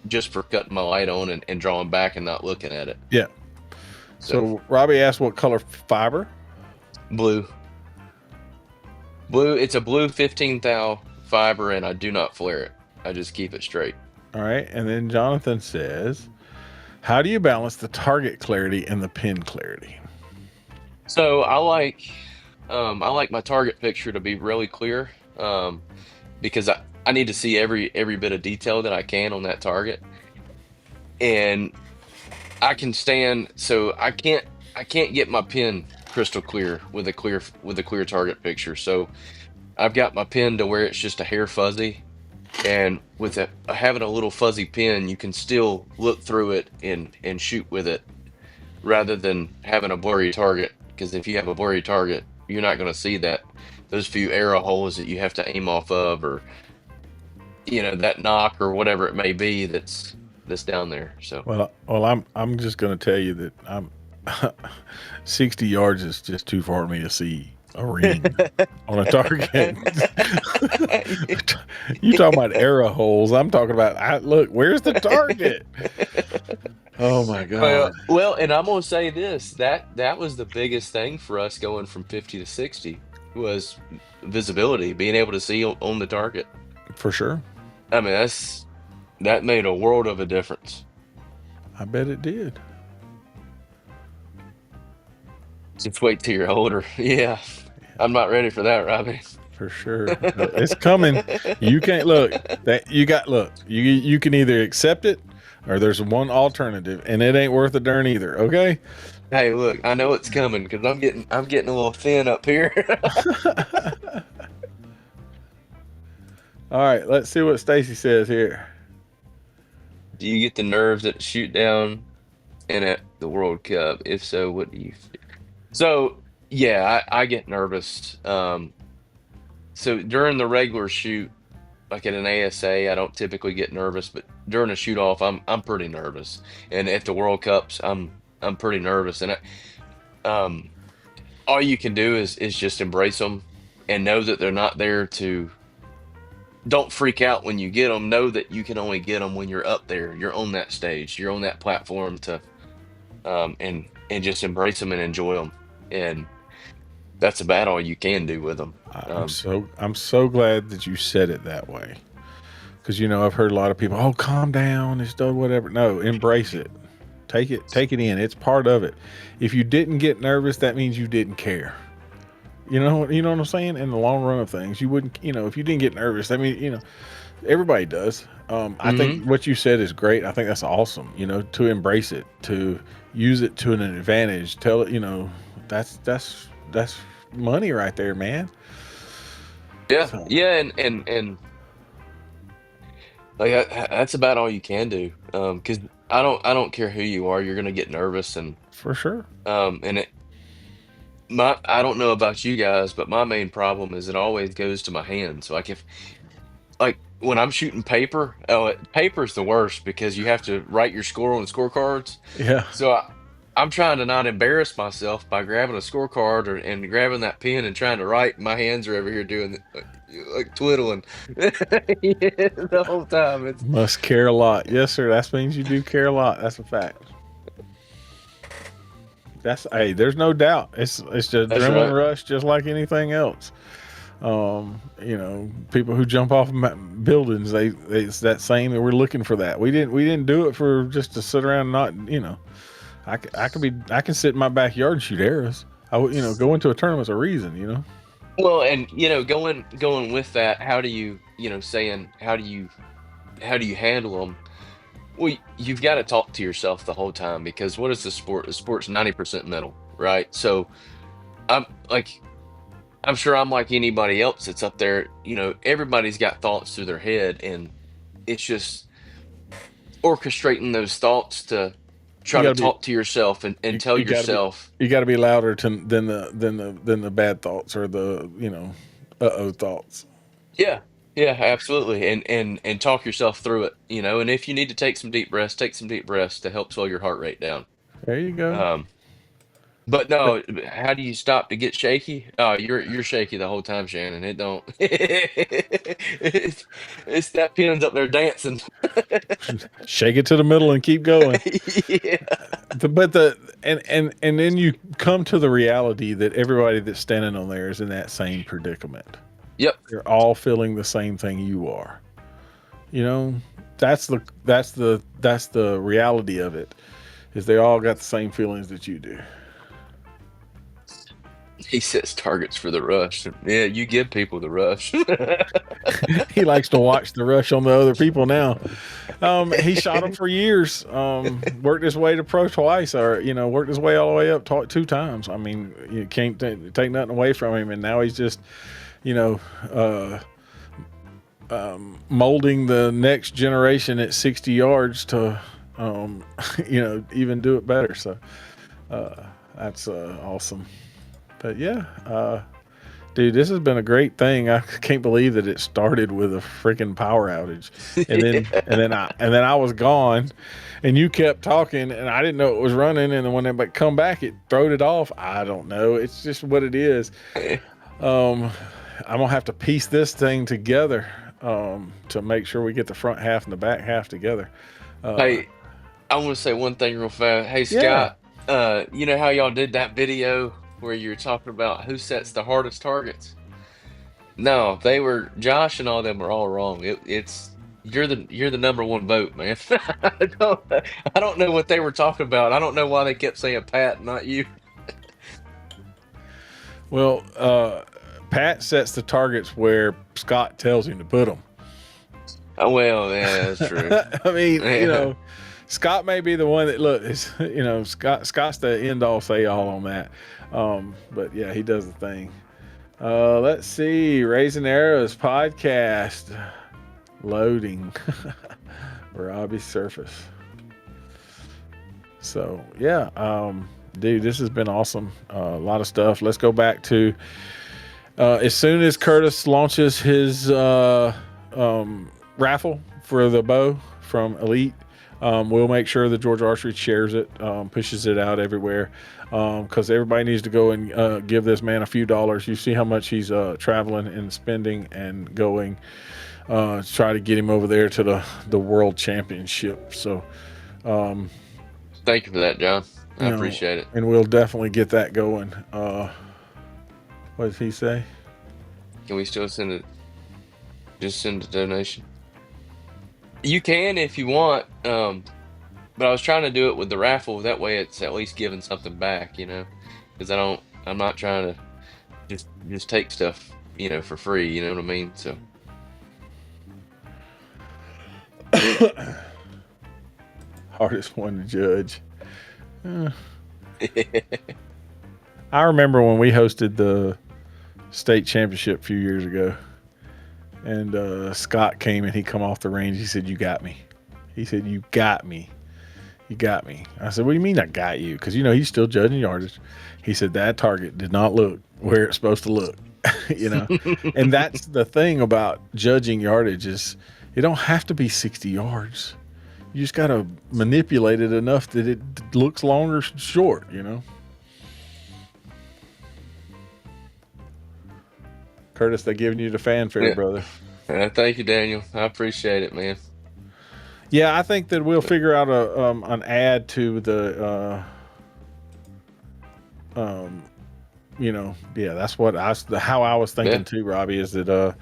just for cutting my light on and drawing back and not looking at it. Yeah. So Robbie asked what color fiber? Blue. It's a blue 15 thou fiber, and I do not flare it. I just keep it straight. All right. And then Jonathan says, how do you balance the target clarity and the pin clarity? So I like my target picture to be really clear, because I need to see every bit of detail that I can on that target. And I can stand, so I can't get my pin crystal clear with a clear target picture. So I've got my pin to where it's just a hair fuzzy, and with having a little fuzzy pin, you can still look through it and shoot with it, rather than having a blurry target. Because if you have a blurry target, you're not going to see those few arrow holes that you have to aim off of, or that knock or whatever it may be that's down there. So well, I'm just going to tell you that I'm 60 yards is just too far for me to see a ring on a target. You talking about arrow holes? I'm talking about look. Where's the target? Oh my god. Well, and I'm gonna say this, that was the biggest thing for us going from 50 to 60 was visibility, being able to see on the target. For sure. I mean, that made a world of a difference. I bet it did. Just wait till you're older. Yeah. I'm not ready for that, Robbie. For sure. It's coming. You can't look. You can either accept it or there's one alternative, and it ain't worth a darn either, okay? Hey, look, I know it's coming because I'm getting a little thin up here. All right, let's see what Stacy says here. Do you get the nerves at the shoot down and at the World Cup? If so, what do you feel? So yeah, I get nervous. So during the regular shoot, like at an ASA, I don't typically get nervous, but during a shoot off, I'm pretty nervous. And at the World Cups, I'm pretty nervous. And all you can do is just embrace them and know that they're not there to. Don't freak out when you get them. Know that you can only get them when you're up there. You're on that stage. You're on that platform to, and just embrace them and enjoy them. And that's about all you can do with them. I'm so glad that you said it that way, because I've heard a lot of people, oh, calm down, it's done, whatever. No, embrace it, take it in. It's part of it. If you didn't get nervous, that means you didn't care. You know what I'm saying? In the long run of things, you wouldn't. If you didn't get nervous, I mean, everybody does. I think what you said is great. I think that's awesome. To embrace it, to use it to an advantage. Tell it. That's money right there, man. Yeah, So. yeah, and like that's about all you can do. Because I don't care who you are, you're gonna get nervous, and For sure. and I don't know about you guys, but my main problem is it always goes to my hands. So like when I'm shooting paper, paper's the worst because you have to write your score on the scorecards. Yeah. So I'm trying to not embarrass myself by grabbing a scorecard and grabbing that pen and trying to write. My hands are over here doing like twiddling the whole time. Must care a lot. Yes, sir. That means you do care a lot. That's a fact. There's no doubt. It's just adrenaline rush, just like anything else. People who jump off buildings, it's that same. We're looking for that. We didn't do it for just to sit around and not. I can sit in my backyard and shoot arrows. Go into a tournament's a reason. Well, and going with that, how do you how do you handle them? Well, you've got to talk to yourself the whole time, because what is the sport? The sport's 90% mental, right? So I'm like, I'm sure I'm like anybody else that's up there. You know, everybody's got thoughts through their head, and it's just orchestrating those thoughts to You try to gotta be talk to yourself and tell you gotta be yourself, you gotta be louder than the bad thoughts or the uh-oh thoughts. yeah, yeah, absolutely, and talk yourself through it. You know, and if you need to take some deep breaths, take some deep breaths to help slow your heart rate down. There you go. Um, but no, how do you stop to get shaky? Oh, you're shaky the whole time, Shannon. It don't. It's that pin's up there dancing. Shake it to the middle and keep going. Yeah. But the and then you come to the reality that everybody that's standing on there is in that same predicament. Yep. They're all feeling the same thing you are. You know, that's the reality of it. Is they all got the same feelings that you do. He sets targets for the rush. Yeah, you give people the rush. He likes to watch the rush on the other people now. He shot them for years. Worked his way to pro twice, or worked his way all the way up two times. I mean, you can't take nothing away from him. And now he's just, you know, molding the next generation at 60 yards to, even do it better. So that's awesome. But yeah, dude, this has been a great thing. I can't believe that it started with a freaking power outage, and then I was gone, and you kept talking, and I didn't know it was running, and then when it come back, it throwed it off. I don't know. It's just what it is. I'm gonna have to piece this thing together to make sure we get the front half and the back half together. Hey, I want to say one thing real fast. Hey, Yeah. Scott, you know how y'all did that video where you were talking about who sets the hardest targets? No, they were Josh and all them were all wrong. It's you're the number one vote, man. I don't know what they were talking about. I don't know why they kept saying Pat, not you. Well, Pat sets the targets where Scott tells him to put them. Oh, well, yeah, that's true. I mean, Yeah. Scott may be the one that Scott's the end all say all on that. But yeah, he does the thing. Let's see, Raising Arrows podcast loading. Robbie's surface. So yeah, dude, this has been awesome. A lot of stuff. Let's go back to as soon as Curtis launches his raffle for the bow from Elite. We'll make sure that Georgia Archery shares it, pushes it out everywhere, because everybody needs to go and give this man a few dollars. You see how much he's traveling and spending and going to try to get him over there to the World Championship. So Thank you for that, John. I appreciate it. And we'll definitely get that going. What did he say? Can we still send it? Just send a donation. You can if you want, but I was trying to do it with the raffle. That way, it's at least giving something back, because I'm not trying to just take stuff, for free. You know what I mean? So. Hardest one to judge. I remember when we hosted the state championship a few years ago, and Scott came and he come off the range. He said, "You got me." He said, "You got me. You got me." I said, "What do you mean I got you?" Because he's still judging yardage. He said that target did not look where it's supposed to look. And that's the thing about judging yardage is it don't have to be 60 yards. You just got to manipulate it enough that it looks long or short, Curtis, they're giving you the fanfare, Yeah. brother. Thank you, Daniel. I appreciate it, man. Yeah, I think that we'll figure out an ad to the that's what how I was thinking too, Robbie, is that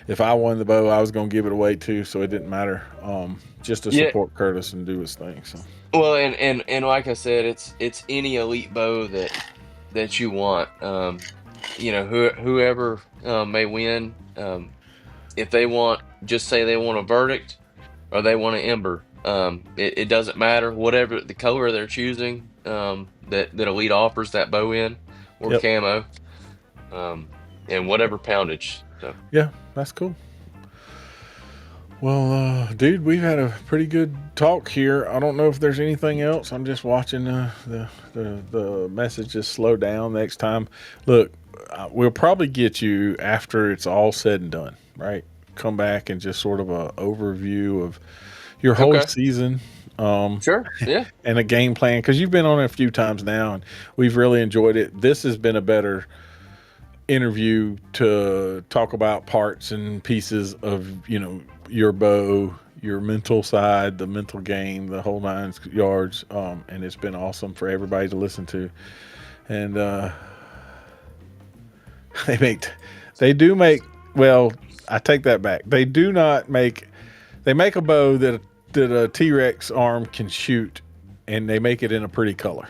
if I won the bow, I was going to give it away too, so it didn't matter, just to support Curtis and do his thing. So well, and like I said, it's any elite bow that you want. Whoever may win. If they want, just say they want a verdict or they want an ember. It doesn't matter. Whatever the color they're choosing, that Elite offers that bow in, or Yep. camo, and whatever poundage. So Yeah, that's cool. Well, dude, we've had a pretty good talk here. I don't know if there's anything else. I'm just watching the messages slow down next time. Look, we'll probably get you after it's all said and done, right? Come back and just sort of a overview of your whole okay, season. sure, yeah, And a game plan, because you've been on it a few times now and we've really enjoyed it. This has been a better interview to talk about parts and pieces of your bow, your mental side, the mental game, the whole 9 yards. And it's been awesome for everybody to listen to. And they do make, well, I take that back, they do not make, they make a bow that a T-Rex arm can shoot, and they make it in a pretty color.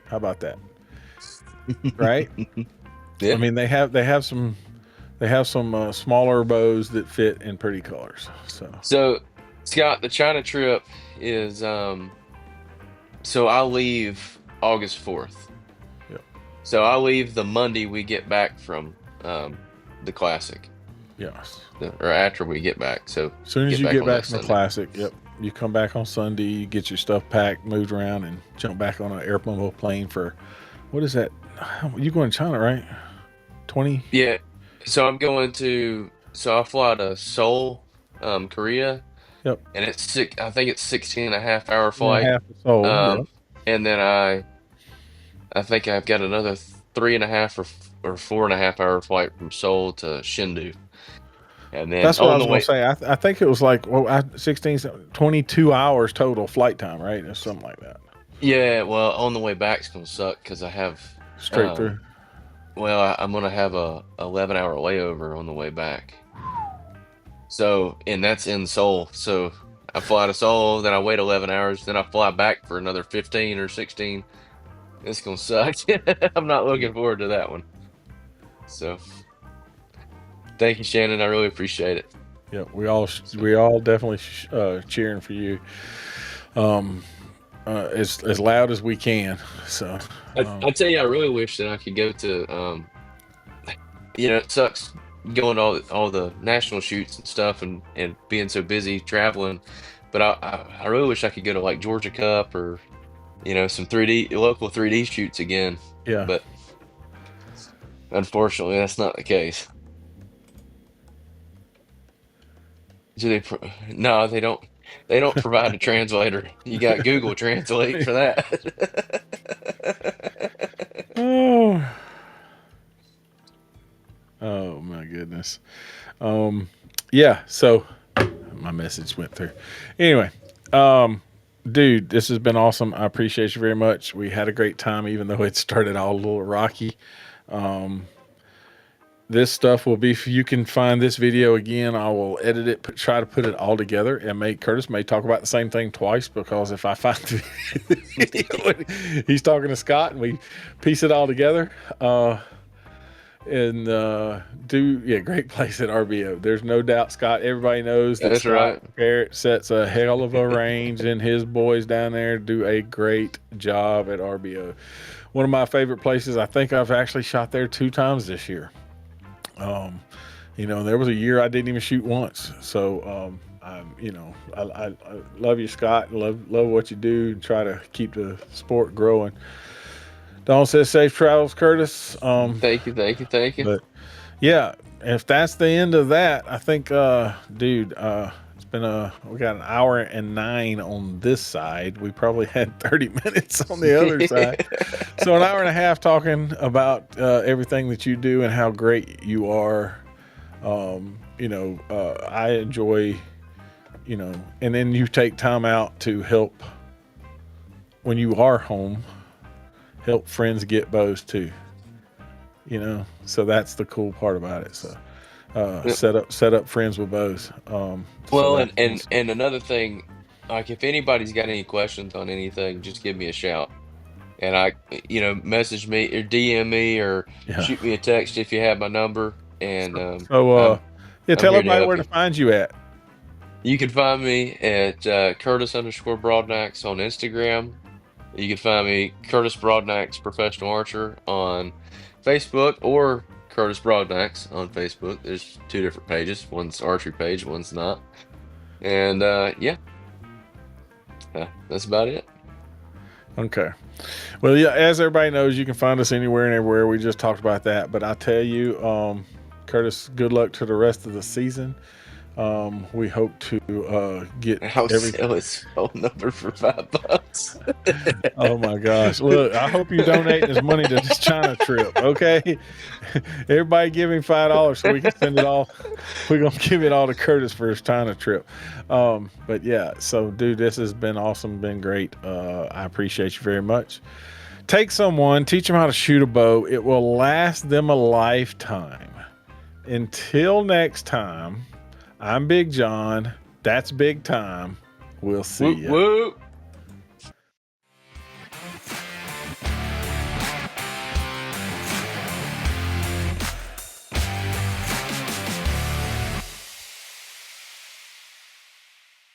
How about that? Right? yeah. I mean, they have some smaller bows that fit in pretty colors. So Scott, the China trip is so I leave August 4th. Yep. So I leave the Monday we get back from the Classic, Yes. or after we get back. So As soon as you get on back that from the Sunday. Classic, yep, you come back on Sunday, you get your stuff packed, moved around, and jump back on an airplane plane for, what is that? You going to China, right? 20? Yeah. So I'm going to, so I fly to Seoul, Korea, Yep. and it's I think it's 16.5 hour And flight. half the soul. Yep. And then I think I've got another 3.5 or 4.5 hour flight from Seoul to Shindu. And then That's what I on was the going way, to say. I think it was like 22 hours total flight time, right? Or something like that. yeah, well, on the way back's gonna suck because I have, Straight through. well, I'm gonna have a 11-hour layover on the way back. So, and that's in Seoul. So I fly to Seoul, then I wait 11 hours, then I fly back for another 15 or 16. It's gonna suck. I'm not looking forward to that one. So, thank you, Shannon. I really appreciate it. Yeah, we all definitely cheering for you. As loud as we can. So I tell you, I really wish that I could go to. It sucks going to all the national shoots and stuff, and being so busy traveling. But I really wish I could go to like Georgia Cup or some local 3D shoots again. yeah, But unfortunately, that's not the case. No, they don't. They don't provide a translator. You got Google Translate for that. oh, oh my goodness. Yeah. So my message went through. Anyway, dude, this has been awesome. I appreciate you very much. We had a great time, even though it started all a little rocky. This stuff will be, if you can find this video again, I will edit it, try to put it all together, and Curtis may talk about the same thing twice, because if I find the video, he's talking to Scott and we piece it all together. Great place at RBO. There's no doubt, Scott. Everybody knows that That's Scott right. Barrett sets a hell of a range, and his boys down there do a great job at RBO. One of my favorite places. I think I've actually shot there 2 times this year. There was a year I didn't even shoot once. So, I love you, Scott. Love what you do, and try to keep the sport growing. Dawn says safe travels, Curtis. Thank you. But yeah, if that's the end of that, I think, dude, it's been we got 1:09 on this side. We probably had 30 minutes on the other side. So an hour and a half talking about everything that you do and how great you are. I enjoy, and then you take time out to help when you are home, help friends get bows too. So that's the cool part about it. So set up friends with bows. Well, and another thing, like if anybody's got any questions on anything, just give me a shout, and message me or DM me or Yeah. shoot me a text if you have my number. And tell here to everybody help where you. to find you at. You can find me at Curtis _Broadnax on Instagram. You can find me Curtis Broadnax Professional Archer on Facebook or Curtis Broadnax on Facebook. There's 2 different pages. One's archery page, one's not. And yeah, that's about it. Okay. Well, yeah, as everybody knows, you can find us anywhere and everywhere. We just talked about that. But I tell you, Curtis, good luck to the rest of the season. We hope to get I'll sell his phone number for $5. Oh my gosh. Look, I hope you donate this money to this China trip, okay? Everybody give him $5 so we can send it all. We're gonna give it all to Curtis for his China trip. But yeah, so dude, this has been awesome, been great. I appreciate you very much. Take someone, teach them how to shoot a bow. It will last them a lifetime. Until next time, I'm Big John. That's Big Time. We'll see you. Whoop, whoop.